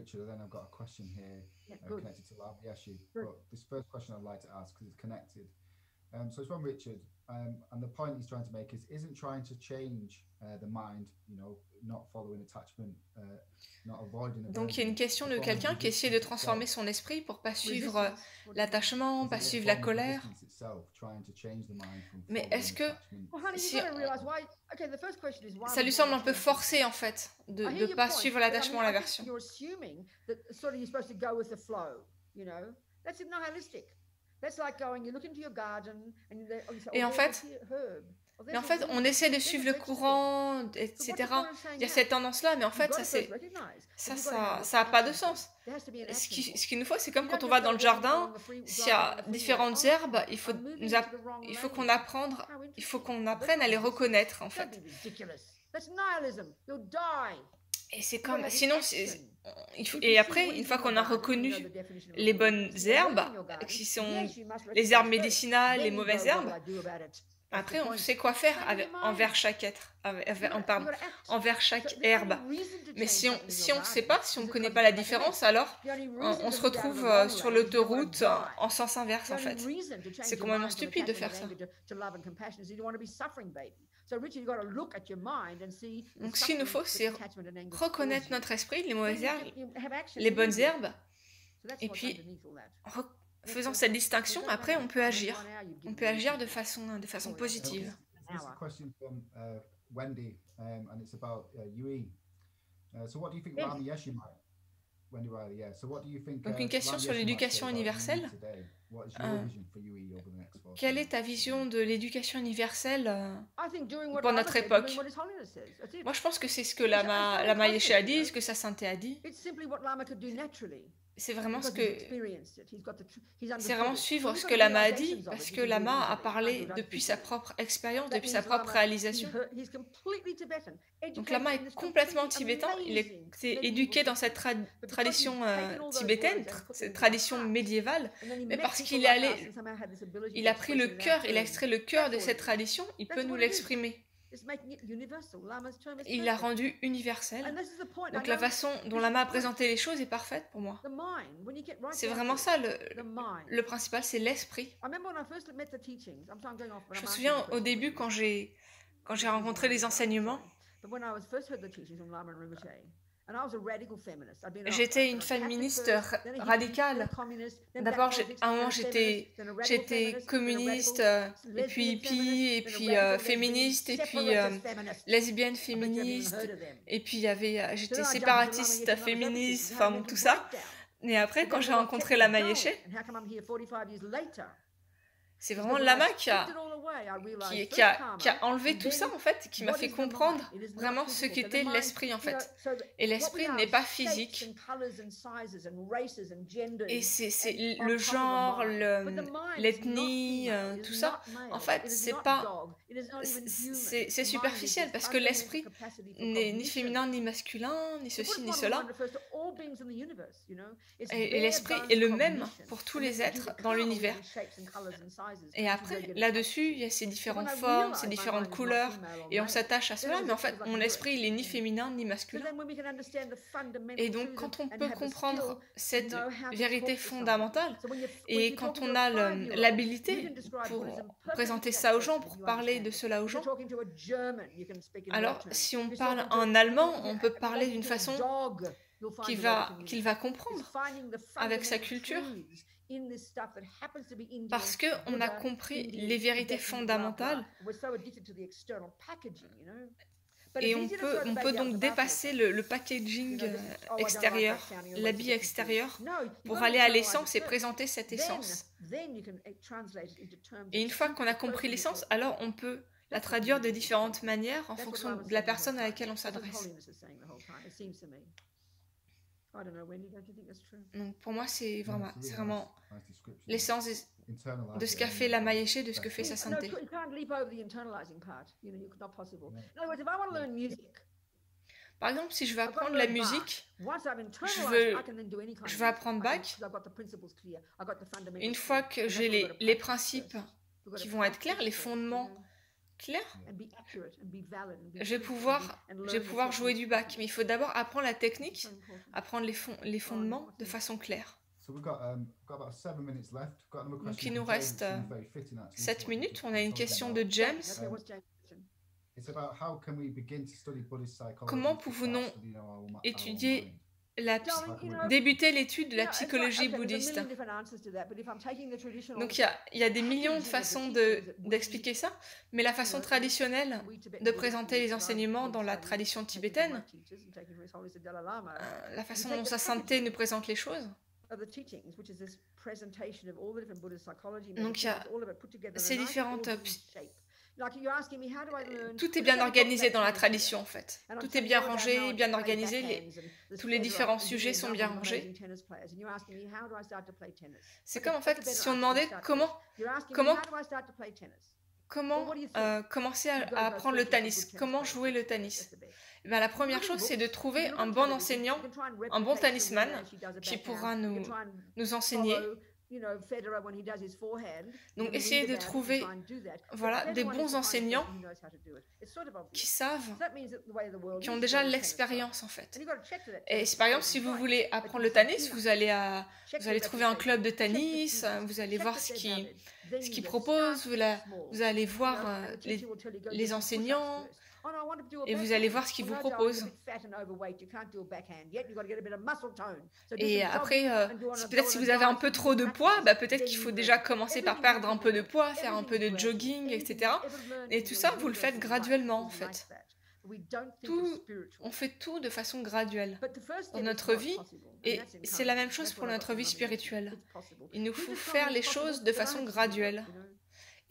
So it's from Richard, and the point he's trying to make isn't trying to change the mind, not following attachment, not avoiding. Donc il y a une question de quelqu'un qui essaie de transformer son esprit pour pas suivre l'attachement, pas suivre la colère. Mais est-ce que ça lui semble un peu forcé en fait de ne pas suivre l'attachement à l'aversion? Et en fait, on essaie de suivre le courant, etc. Il y a cette tendance-là, mais en fait, ça n'a pas de sens. Ce qu'il nous faut, c'est comme quand on va dans le jardin, s'il y a différentes herbes, il faut qu'on apprenne à les reconnaître, en fait. Et c'est comme, sinon, et après, une fois qu'on a reconnu les bonnes herbes, qui sont les herbes médicinales, les mauvaises herbes, après on sait quoi faire envers chaque herbe. Mais si on ne sait pas, si on ne connaît pas la différence, alors on se retrouve sur l'autoroute en sens inverse en fait. C'est complètement stupide de faire ça. Donc ce qu'il nous faut, c'est reconnaître notre esprit, les mauvaises herbes, les bonnes herbes, et puis faisant cette distinction, après on peut agir. On peut agir de façon positive. Donc une question sur l'éducation universelle. Quelle est ta vision de l'éducation universelle pour notre époque? Moi je pense que c'est ce que Lama Yeshe a dit, ce que sa sainteté a dit. C'est vraiment suivre ce que Lama a dit, parce que Lama a parlé depuis sa propre expérience, depuis sa propre réalisation. Donc Lama est complètement tibétain, il s'est éduqué dans cette tradition tibétaine, cette tradition médiévale, mais parce qu'il a pris le cœur, il a extrait le cœur de cette tradition, il peut nous l'exprimer. Il l'a rendu universel. Donc la façon dont Lama a présenté les choses est parfaite pour moi. C'est vraiment ça, le principal, c'est l'esprit. Je me souviens au début quand j'ai rencontré les enseignements, j'étais une féministe radicale. D'abord, à un moment, j'étais communiste, et puis hippie, et puis féministe, et puis lesbienne féministe, et puis j'étais séparatiste féministe, enfin bon, tout ça. Et après, quand j'ai rencontré Lama Yeshe, c'est vraiment Lama qui a enlevé tout ça en fait, qui m'a fait comprendre vraiment ce qu'était l'esprit en fait. Et l'esprit n'est pas physique. Et c'est le genre, l'ethnie, tout ça. En fait, c'est pas c'est superficiel parce que l'esprit n'est ni féminin ni masculin, ni ceci ni cela. Et l'esprit est le même pour tous les êtres dans l'univers. Et après, là-dessus, il y a ces différentes formes, ces différentes couleurs, et on s'attache à cela, mais en fait, mon esprit, il est ni féminin ni masculin. Et donc, quand on peut comprendre cette vérité fondamentale, et quand on a l'habilité pour présenter ça aux gens, pour parler de cela aux gens, alors si on parle en allemand, on peut parler d'une façon qu'il va comprendre avec sa culture, parce qu'on a compris les vérités fondamentales. Et on peut donc dépasser le packaging extérieur, l'habit extérieur, pour aller à l'essence et présenter cette essence. Et une fois qu'on a compris l'essence, alors on peut la traduire de différentes manières en fonction de la personne à laquelle on s'adresse. Donc pour moi, c'est vraiment l'essence de ce qu'a fait la Maïeché, de ce que fait sa santé. Par exemple, si je veux apprendre la musique, je veux apprendre Bach. Une fois que j'ai les principes qui vont être clairs, les fondements clairs, je vais pouvoir jouer du Bach. Mais il faut d'abord apprendre la technique, apprendre les fondements de façon claire. Donc il nous reste 7 minutes. On a une question de James. Comment pouvons-nous débuter l'étude de la psychologie bouddhiste? Donc il y a des millions de façons d'expliquer ça, mais la façon traditionnelle de présenter les enseignements dans la tradition tibétaine, la façon dont sa sainteté nous présente les choses, donc il y a ces différentes... Tout est bien organisé dans la tradition en fait. Tout est bien rangé, bien organisé, tous les différents sujets sont bien rangés. C'est comme en fait si on demandait comment commencer à apprendre le tennis, comment jouer le tennis. Et bien, la première chose, c'est de trouver un bon enseignant, un bon tennisman qui pourra nous enseigner. Donc, essayez de trouver des bons enseignants qui savent, qui ont déjà l'expérience en fait. Et par exemple, si vous voulez apprendre le tennis, vous allez trouver un club de tennis, vous allez voir ce qu'ils proposent, vous allez voir les enseignants. Et vous allez voir ce qu'ils vous proposent. Et après, peut-être si vous avez un peu trop de poids, peut-être qu'il faut déjà commencer par perdre un peu de poids, faire un peu de jogging, etc. Et tout ça, vous le faites graduellement, en fait. On fait tout de façon graduelle dans notre vie, et c'est la même chose pour notre vie spirituelle. Il nous faut faire les choses de façon graduelle.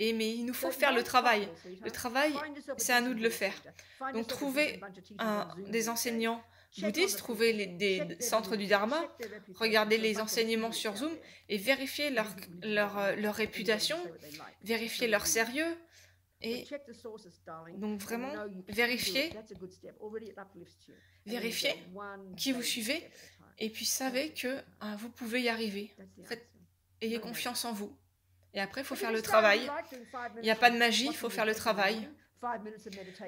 Mais il nous faut faire le travail. Le travail, c'est à nous de le faire. Donc, trouver des enseignants bouddhistes, trouver des centres du Dharma, regarder les enseignements sur Zoom et vérifier leur réputation, vérifier leur sérieux. Et donc, vraiment, vérifier qui vous suivez et puis savez que vous pouvez y arriver. En fait, ayez confiance en vous. Et après, il faut faire le travail. Il n'y a pas de magie, il faut faire le travail.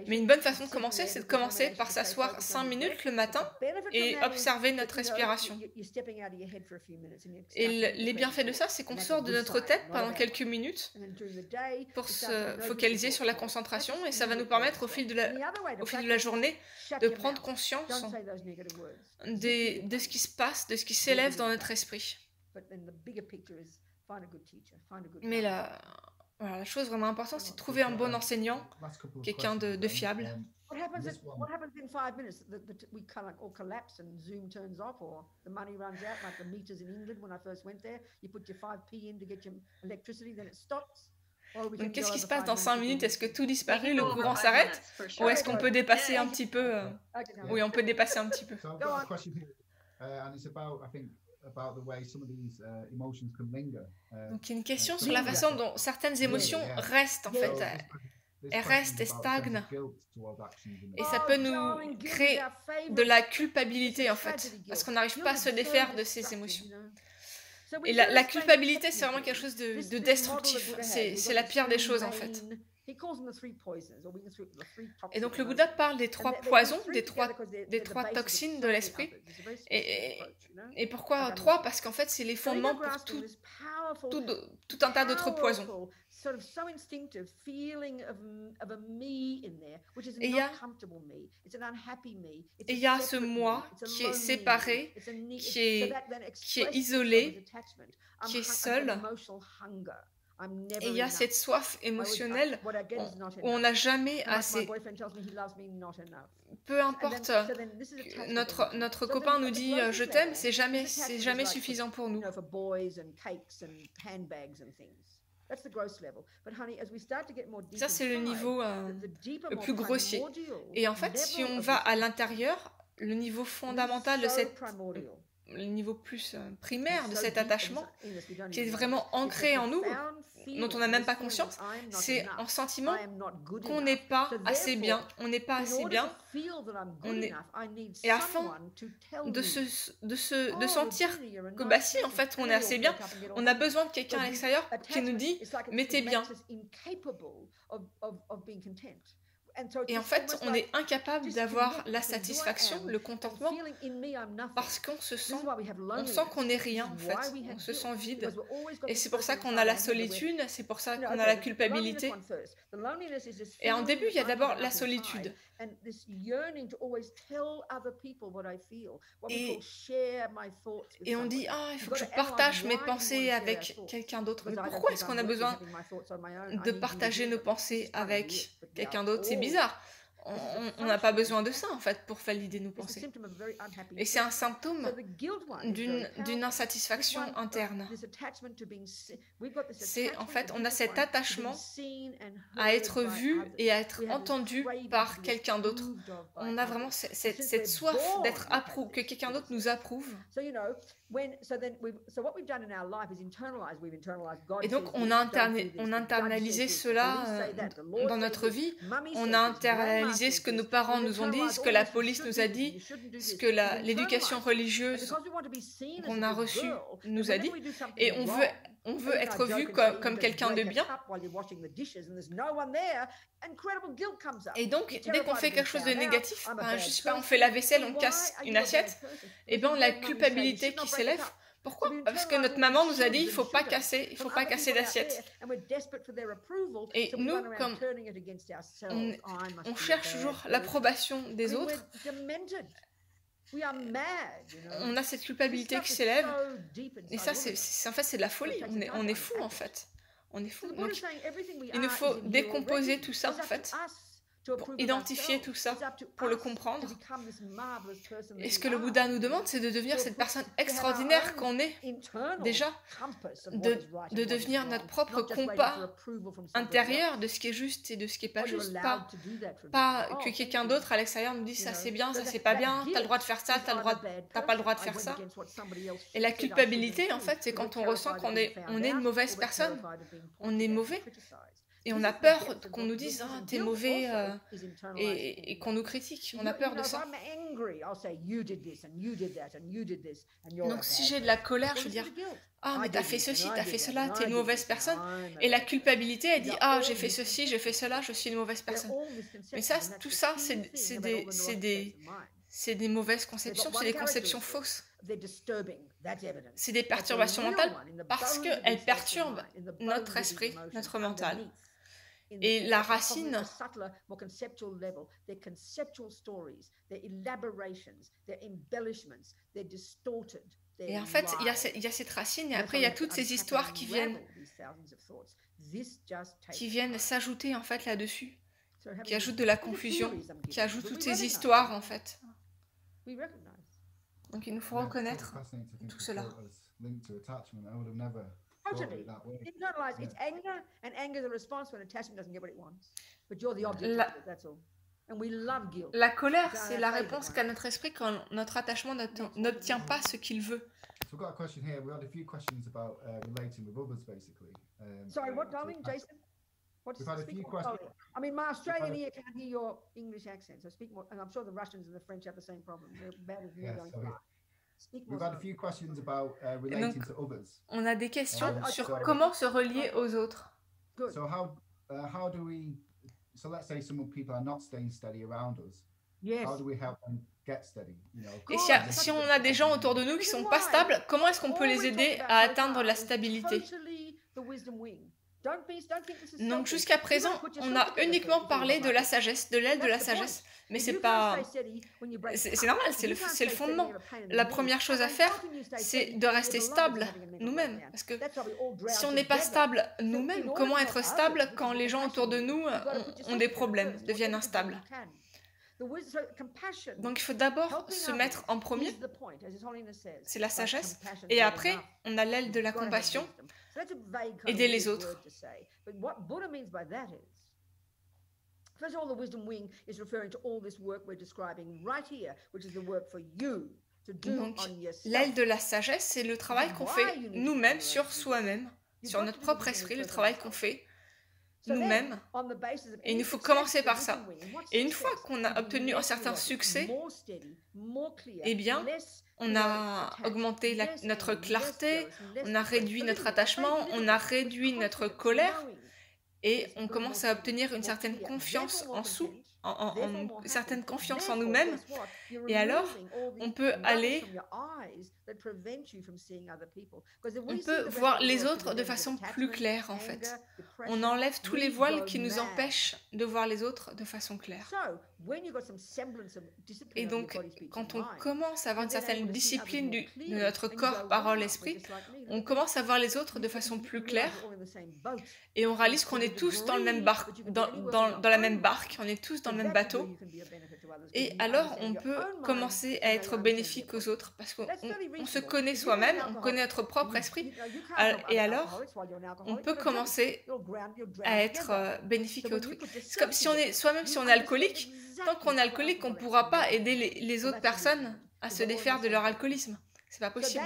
Mais une bonne façon de commencer, c'est de commencer par s'asseoir 5 minutes le matin et observer notre respiration. Et les bienfaits de ça, c'est qu'on sort de notre tête pendant quelques minutes pour se focaliser sur la concentration, et ça va nous permettre au fil de la journée de prendre conscience de ce qui se passe, de ce qui s'élève dans notre esprit. Mais la chose vraiment importante, c'est de trouver un bon enseignant, quelqu'un de fiable. Donc, qu'est-ce qui se passe dans 5 minutes? Est-ce que tout disparaît, le courant s'arrête? Ou est-ce qu'on peut dépasser un petit peu Oui, on peut dépasser un petit peu. Donc il y a une question sur la façon dont certaines émotions restent en fait. elle reste et stagne. Et ça peut nous créer de la culpabilité, en fait, parce qu'on n'arrive pas à se défaire de ces émotions. Et la culpabilité, c'est vraiment quelque chose de destructif. C'est la pire des choses, en fait. Et donc le Bouddha parle des 3 poisons, des trois toxines de l'esprit. Et pourquoi 3? Parce qu'en fait, c'est les fondements pour tout un tas d'autres poisons. Et il y a ce moi qui est séparé, qui est isolé, qui est seul. Et il y a cette soif émotionnelle où on n'a jamais assez. Peu importe, notre copain nous dit je t'aime, c'est jamais suffisant pour nous. Ça, c'est le niveau le plus grossier. Et en fait, si on va à l'intérieur, le niveau fondamental de le niveau plus primaire de cet attachement, qui est vraiment ancré en nous, dont on n'a même pas conscience, c'est un sentiment qu'on n'est pas assez bien, on n'est pas assez bien, et afin de sentir que bah si en fait on est assez bien, on a besoin de quelqu'un à l'extérieur qui nous dit mais t'es bien. Et en fait, on est incapable d'avoir la satisfaction, le contentement, parce qu'on sent qu'on n'est rien, en fait. On se sent vide. Et c'est pour ça qu'on a la solitude, c'est pour ça qu'on a la culpabilité. Et en début, il y a d'abord la solitude. Et on dit, ah, il faut que je partage mes pensées avec quelqu'un d'autre. Mais pourquoi est-ce qu'on a besoin de partager nos pensées avec quelqu'un d'autre? C'est bizarre. On n'a pas besoin de ça, en fait, pour valider nos pensées. Et c'est un symptôme d'une insatisfaction interne. C'est, en fait, on a cet attachement à être vu et à être entendu par quelqu'un d'autre. On a vraiment cette soif d'être approuvé, que quelqu'un d'autre nous approuve. Et donc, on a internalisé cela dans notre vie. On a internalisé ce que nos parents nous ont dit, ce que la police nous a dit, ce que l'éducation religieuse qu'on a reçue nous a dit. Et on veut être vu comme quelqu'un de bien. Et donc, dès qu'on fait quelque chose de négatif, je sais pas, on fait la vaisselle, on casse une assiette, et bien la culpabilité qui s'élève. Pourquoi? Parce que notre maman nous a dit il faut pas casser d'assiette. Et nous, comme on cherche toujours l'approbation des autres, on a cette culpabilité qui s'élève. Et ça, en fait, c'est de la folie. On est fou, en fait. On est fou. Donc, il nous faut décomposer tout ça, en fait, pour identifier tout ça, pour le comprendre. Et ce que le Bouddha nous demande, c'est de devenir cette personne extraordinaire qu'on est déjà, de devenir notre propre compas intérieur de ce qui est juste et de ce qui n'est pas juste. Pas que quelqu'un d'autre à l'extérieur nous dise ça c'est bien, ça c'est pas bien, t'as le droit de faire ça, t'as pas le droit de faire ça. Et la culpabilité, en fait, c'est quand on ressent qu'on est une mauvaise personne, on est mauvais. Et on a peur qu'on nous dise ah, t'es mauvais et qu'on nous critique. On a peur de ça. Donc si j'ai de la colère, je veux dire ah mais t'as fait ceci, t'as fait cela, t'es une mauvaise personne. Et la culpabilité, elle dit ah j'ai fait ceci, j'ai fait cela, je suis une mauvaise personne. Mais ça, tout ça, c'est des mauvaises conceptions, c'est des conceptions fausses. C'est des perturbations mentales parce qu'elles perturbent notre esprit, notre mental. Et la racine, et en fait, il y a cette racine, et après, il y a toutes ces histoires qui viennent s'ajouter, en fait, là-dessus, qui ajoutent de la confusion, qui ajoutent toutes ces histoires, en fait. Donc, il nous faut reconnaître tout cela. Totally. Internalize. It's anger, and anger is a response when attachment doesn't get what it wants. But you're the object of it, that's all. And we love guilt. La colère, c'est la réponse qu'a notre esprit quand notre attachement n'obtient pas ce qu'il veut. So we've got a question here. We had a few questions about relating with others, basically. Sorry, what, darling, Jason? We've had a few questions. I mean, my Australian ear can't hear your English accent, so speak more. And I'm sure the Russians and the French have the same problem. They're bad as you're going fast. Speak more. We've had a few questions about relating to others. On a des questions sur comment se relier aux autres. Good. So how do we? So let's say people are not staying steady around us. Yes. How do we help them get steady? You know, Et si on a des gens autour de nous qui sont pas stables, comment est-ce qu'on peut les aider à atteindre la stabilité? Donc jusqu'à présent, on a uniquement parlé de la sagesse, de l'aile de la sagesse, mais c'est pas... C'est normal, c'est le fondement. La première chose à faire, c'est de rester stable nous-mêmes. Parce que si on n'est pas stable nous-mêmes, comment être stable quand les gens autour de nous ont des problèmes, deviennent instables? Donc il faut d'abord se mettre en premier, c'est la sagesse, et après on a l'aile de la compassion, aider les autres. Donc l'aile de la sagesse, c'est le travail qu'on fait nous-mêmes sur soi-même, sur notre propre esprit, le travail qu'on fait nous-mêmes, et il nous faut commencer par ça. Et une fois qu'on a obtenu un certain succès, eh bien, on a augmenté notre clarté, on a réduit notre attachement, on a réduit notre colère, et on commence à obtenir une certaine confiance en soi, une certaine confiance en nous-mêmes, et alors on peut aller, on peut voir les autres de façon plus claire en fait. On enlève tous les voiles qui nous empêchent de voir les autres de façon claire. Et donc, quand on commence à avoir une certaine discipline de notre corps, parole, esprit, on commence à voir les autres de façon plus claire et on réalise qu'on est tous dans le même dans la même barque, on est tous dans le même bateau. Et alors, on peut commencer à être bénéfique aux autres parce qu'on se connaît soi-même, on connaît notre propre esprit. Et alors, on peut commencer à être bénéfique à autrui. C'est comme si on est soi-même, si on est alcoolique, tant qu'on est alcoolique, on ne pourra pas aider les autres personnes à se défaire de leur alcoolisme. C'est pas possible.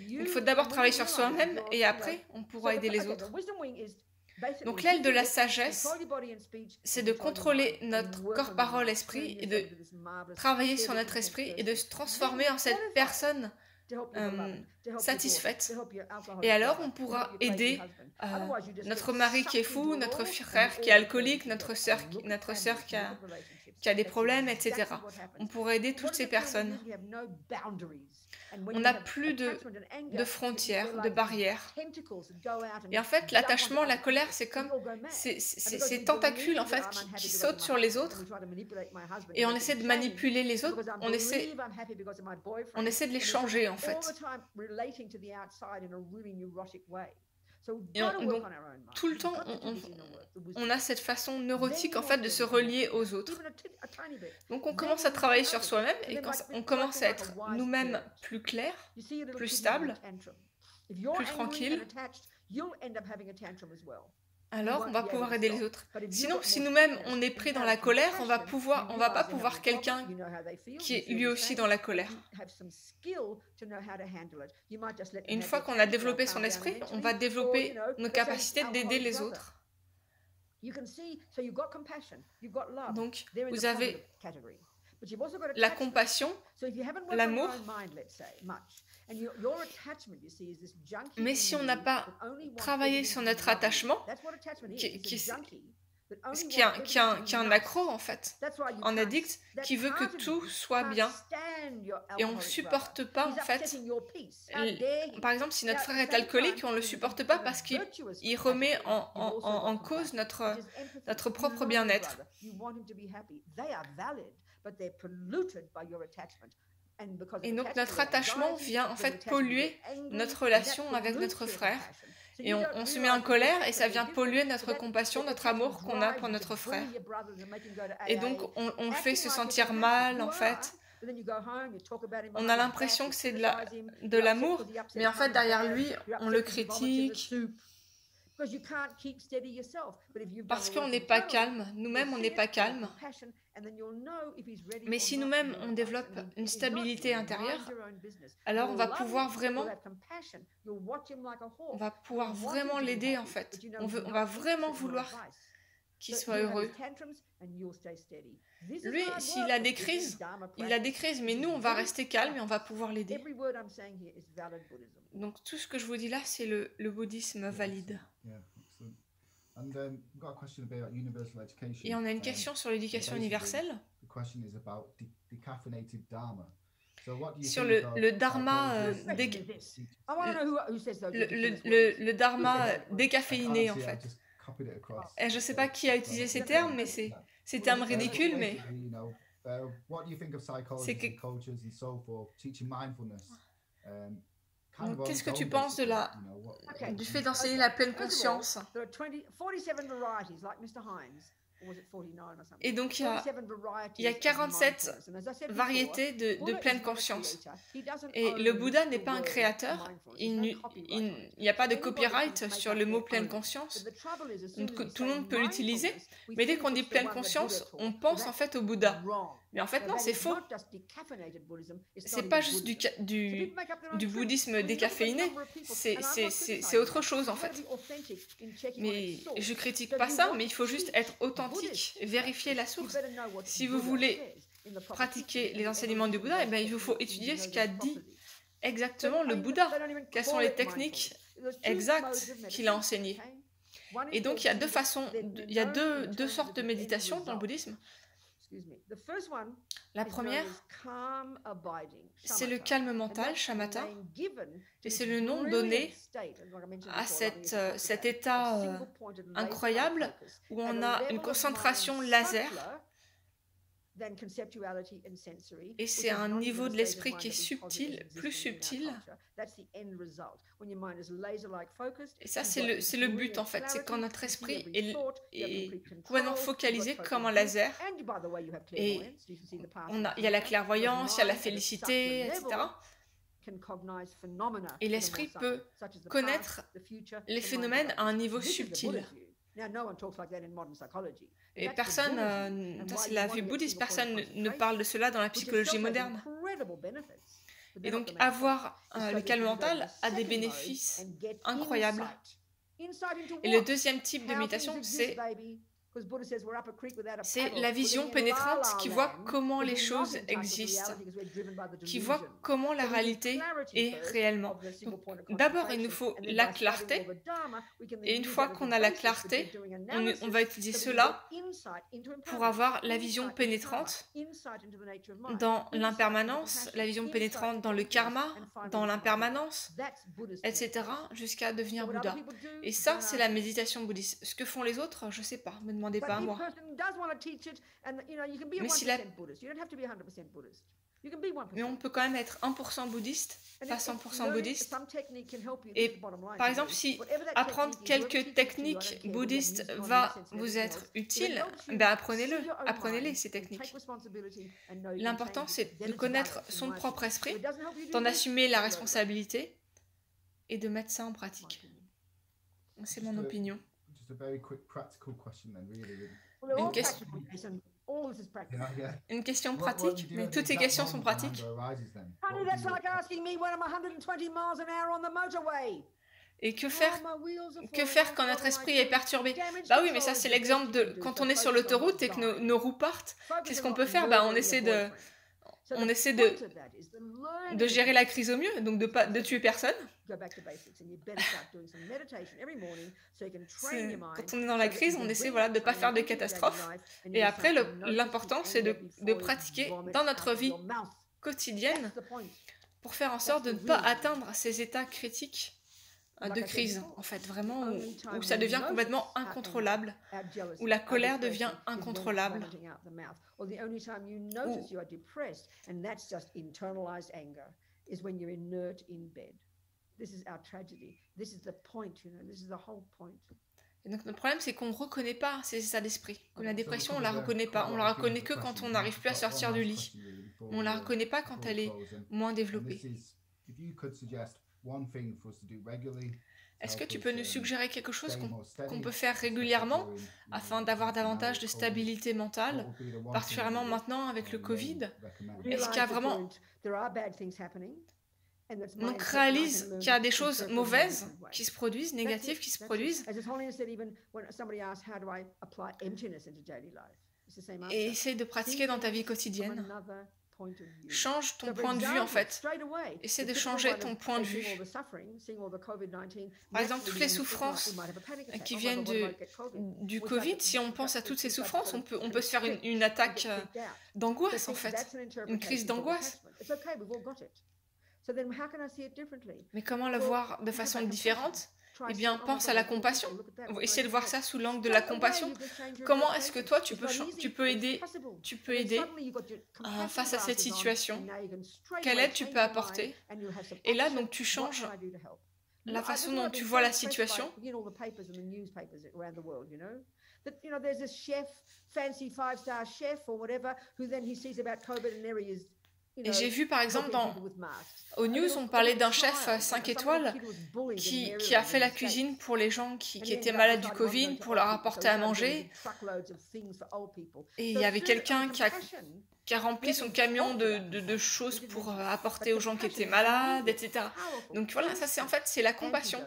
Il faut d'abord travailler sur soi-même et après, on pourra aider les autres. Donc l'aile de la sagesse, c'est de contrôler notre corps, parole, esprit et de travailler sur notre esprit et de se transformer en cette personne satisfaite. Et alors on pourra aider notre mari qui est fou, notre frère qui est alcoolique, notre sœur qui a des problèmes, etc. On pourra aider toutes ces personnes. On n'a plus de frontières, de barrières. Et en fait, l'attachement, la colère, c'est comme ces tentacules en fait qui sautent sur les autres. Et on essaie de manipuler les autres. On essaie de les changer en fait. Et donc, tout le temps, on a cette façon neurotique en fait de se relier aux autres. Donc on commence à travailler sur soi-même et quand on commence à être nous-mêmes plus clairs, plus stables, plus tranquilles, alors on va pouvoir aider les autres. Sinon, si nous-mêmes on est pris dans la colère, on va pas pouvoir quelqu'un qui est lui aussi dans la colère. Et une fois qu'on a développé son esprit, on va développer nos capacités d'aider les autres. Donc, vous avez la compassion, l'amour, mais si on n'a pas travaillé sur notre attachement, qui est un accro en fait, un addict qui veut que tout soit bien et on ne supporte pas en fait. Par exemple, si notre frère est alcoolique, on ne le supporte pas parce qu'il remet en cause notre propre bien-être. Et donc notre attachement vient en fait polluer notre relation avec notre frère. Et on se met en colère et ça vient polluer notre compassion, notre amour qu'on a pour notre frère. Et donc on le fait se sentir mal en fait. On a l'impression que c'est de l'amour, mais en fait derrière lui on le critique. Parce qu'on n'est pas calme, nous-mêmes on n'est pas calme. Mais si nous-mêmes on développe une stabilité intérieure, alors on va pouvoir vraiment l'aider en fait. On va vraiment vouloir qu'il soit heureux. Lui, s'il a des crises, il a des crises, mais nous, on va rester calme et on va pouvoir l'aider. Donc, tout ce que je vous dis là, c'est le bouddhisme valide. Et on a une question sur l'éducation universelle. Sur le dharma, le dharma décaféiné, en fait. Et je ne sais pas qui a utilisé ces termes, mais c'est termes ridicules, mais c'est que... Qu'est-ce que tu penses du fait d'enseigner la pleine conscience? Et donc, il y a 47 variétés de pleine conscience. Et le Bouddha n'est pas un créateur. Il n'y a pas de copyright sur le mot pleine conscience. Donc, tout le monde peut l'utiliser. Mais dès qu'on dit pleine conscience, on pense en fait au Bouddha. Mais en fait, non, c'est faux. C'est pas juste du bouddhisme décaféiné. C'est autre chose, en fait. Mais je critique pas ça, mais il faut juste être authentique, vérifier la source. Si vous voulez pratiquer les enseignements du Bouddha, eh bien, il vous faut étudier ce qu'a dit exactement le Bouddha. Quelles sont les techniques exactes qu'il a enseignées. Et donc, il y a deux façons, il y a deux sortes de méditation dans le bouddhisme. La première, c'est le calme mental, shamatha, et c'est le nom donné à cet état incroyable où on a une concentration laser, et c'est un niveau de l'esprit qui est subtil, plus subtil. Et ça, c'est le but en fait, c'est quand notre esprit est complètement focalisé comme un laser. Et il y a la clairvoyance, il y a la félicité, etc. Et l'esprit peut connaître les phénomènes à un niveau subtil. Et personne, ça c'est la vue bouddhiste, personne ne parle de cela dans la psychologie moderne. Et donc avoir le calme mental a des bénéfices incroyables. Et le deuxième type de méditation, c'est la vision pénétrante qui voit comment les choses existent, qui voit comment la réalité est réellement. D'abord, il nous faut la clarté, et une fois qu'on a la clarté, on va utiliser cela pour avoir la vision pénétrante dans l'impermanence, la vision pénétrante dans le karma, dans l'impermanence, etc., jusqu'à devenir Bouddha. Et ça, c'est la méditation bouddhiste. Ce que font les autres, je ne sais pas, me demandez pas à moi. Mais on peut quand même être 1% bouddhiste, pas 100% bouddhiste. Et par exemple, si apprendre quelques techniques bouddhistes va vous être utile, ben apprenez-les ces techniques. L'important, c'est de connaître son propre esprit, d'en assumer la responsabilité et de mettre ça en pratique. C'est mon opinion. Une question pratique, mais toutes ces questions sont pratiques. Et que faire quand notre esprit est perturbé? Bah oui, mais ça c'est l'exemple de quand on est sur l'autoroute et que nos roues partent. Qu'est-ce qu'on peut faire? Bah on essaie de gérer la crise au mieux, donc de tuer personne. Quand on est dans la crise, on essaie de ne pas faire de catastrophe. Et après, l'important, c'est de pratiquer dans notre vie quotidienne pour faire en sorte de ne pas atteindre ces états critiques de crise, en fait, vraiment, où ça devient complètement incontrôlable, où la colère devient incontrôlable. Et donc notre problème, c'est qu'on ne reconnaît pas ces états d'esprit. Comme la dépression, on ne la reconnaît pas. On la reconnaît que quand on n'arrive plus à sortir du lit. On ne la reconnaît pas quand elle est moins développée. Est-ce que tu peux nous suggérer quelque chose qu'on peut faire régulièrement afin d'avoir davantage de stabilité mentale, particulièrement maintenant avec le Covid? Est-ce qu'il y a vraiment... Donc réalise qu'il y a des choses mauvaises qui se produisent, négatives qui se produisent. Et essaie de pratiquer dans ta vie quotidienne. Change ton point de vue en fait. Essaie de changer ton point de vue. Par exemple, toutes les souffrances qui viennent du Covid, si on pense à toutes ces souffrances, on peut se faire une attaque d'angoisse en fait, une crise d'angoisse. Mais comment la voir de façon différente? Eh bien, pense à la compassion. Essaie de voir ça sous l'angle de la compassion. Comment est-ce que toi, tu peux aider face à cette situation? Quelle aide tu peux apporter? Et là, donc, tu changes la façon dont tu vois la situation. Et j'ai vu par exemple aux news, on parlait d'un chef 5 étoiles qui a fait la cuisine pour les gens qui étaient malades du Covid, pour leur apporter à manger. Et il y avait quelqu'un qui a rempli son camion de choses pour apporter aux gens qui étaient malades, etc. Donc voilà, ça c'est la compassion.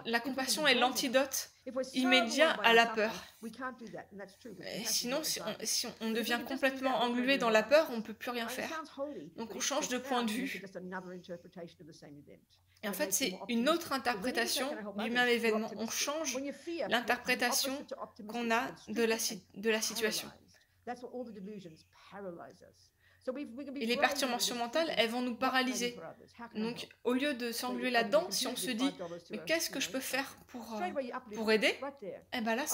La compassion est l'antidote immédiat à la peur. Et sinon, si on devient complètement englué dans la peur, on ne peut plus rien faire. Donc on change de point de vue. Et en fait, c'est une autre interprétation du même événement. On change l'interprétation qu'on a de la situation. Et les perturbations mentales, elles vont nous paralyser. Donc, au lieu de s'engluer là-dedans, si on se dit « Mais qu'est-ce que je peux faire pour aider ?» Eh bien là,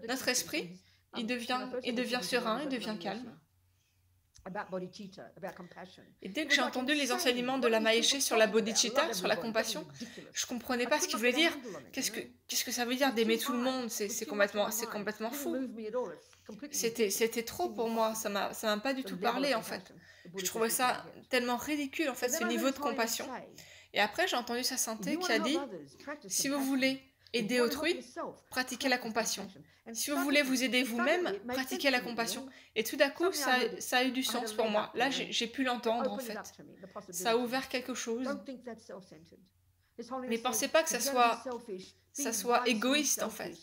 notre esprit, il devient serein, il devient calme. Et dès que j'ai entendu les enseignements de la Maïché sur la bodhicitta, sur la compassion, je ne comprenais pas ce qu'il voulait dire. Qu'est-ce que ça veut dire d'aimer tout le monde? C'est complètement fou. C'était trop pour moi, ça m'a pas du tout parlé en fait. Je trouvais ça tellement ridicule en fait, ce niveau de compassion. Et après j'ai entendu sa sainteté qui a dit, si vous voulez aider autrui, pratiquez la compassion. Si vous voulez vous aider vous-même, pratiquez la compassion. Et tout d'un coup, ça a eu du sens pour moi. Là, j'ai pu l'entendre en fait. Ça a ouvert quelque chose. Mais pensez pas que ça soit égoïste en fait.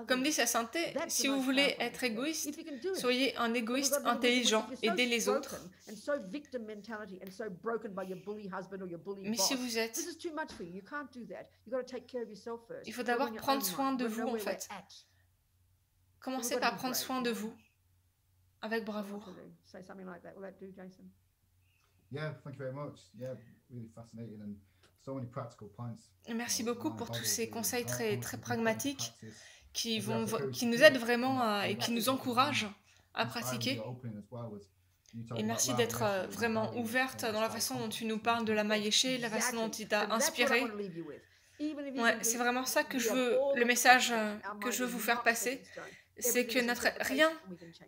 Comme dit sa sainteté, si vous voulez être égoïste, soyez un égoïste intelligent, aidez les autres. Mais si vous êtes... Il faut d'abord prendre soin de vous en fait. Commencez par prendre soin de vous avec bravoure. Merci beaucoup pour tous ces conseils très, très pragmatiques qui nous aident vraiment et qui nous encouragent à pratiquer. Et merci d'être vraiment ouverte dans la façon dont tu nous parles de la Maïché, la façon dont il t'a inspiré. Ouais, c'est vraiment ça que le message que je veux vous faire passer. C'est que rien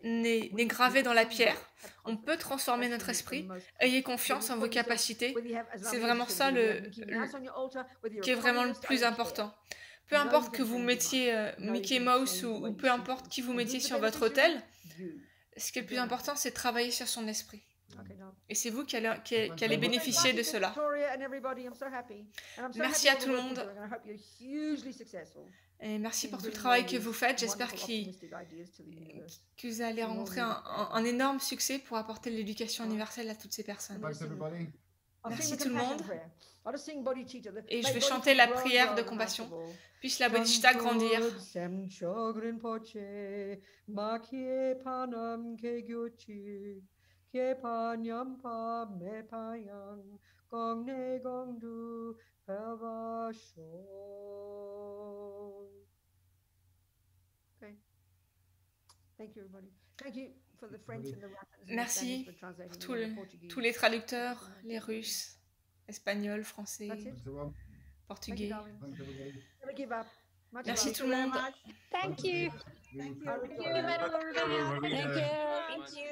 n'est gravé dans la pierre. On peut transformer notre esprit. Ayez confiance en vos capacités. C'est vraiment ça qui est vraiment le plus important. Peu importe que vous mettiez Mickey Mouse ou peu importe qui vous mettiez sur votre autel, ce qui est le plus important, c'est de travailler sur son esprit. Et c'est vous qui allez bénéficier de cela. Merci à tout le monde. Et merci pour tout le travail que vous faites. J'espère que vous allez rencontrer un énorme succès pour apporter l'éducation universelle à toutes ces personnes. Merci tout le monde. Et je vais chanter la prière de compassion. Puisse la bodhicitta grandir. Merci pour tous les traducteurs, les Russes, Espagnols, Français, Portugais. Merci tout le monde. Thank you. Thank you. Thank you.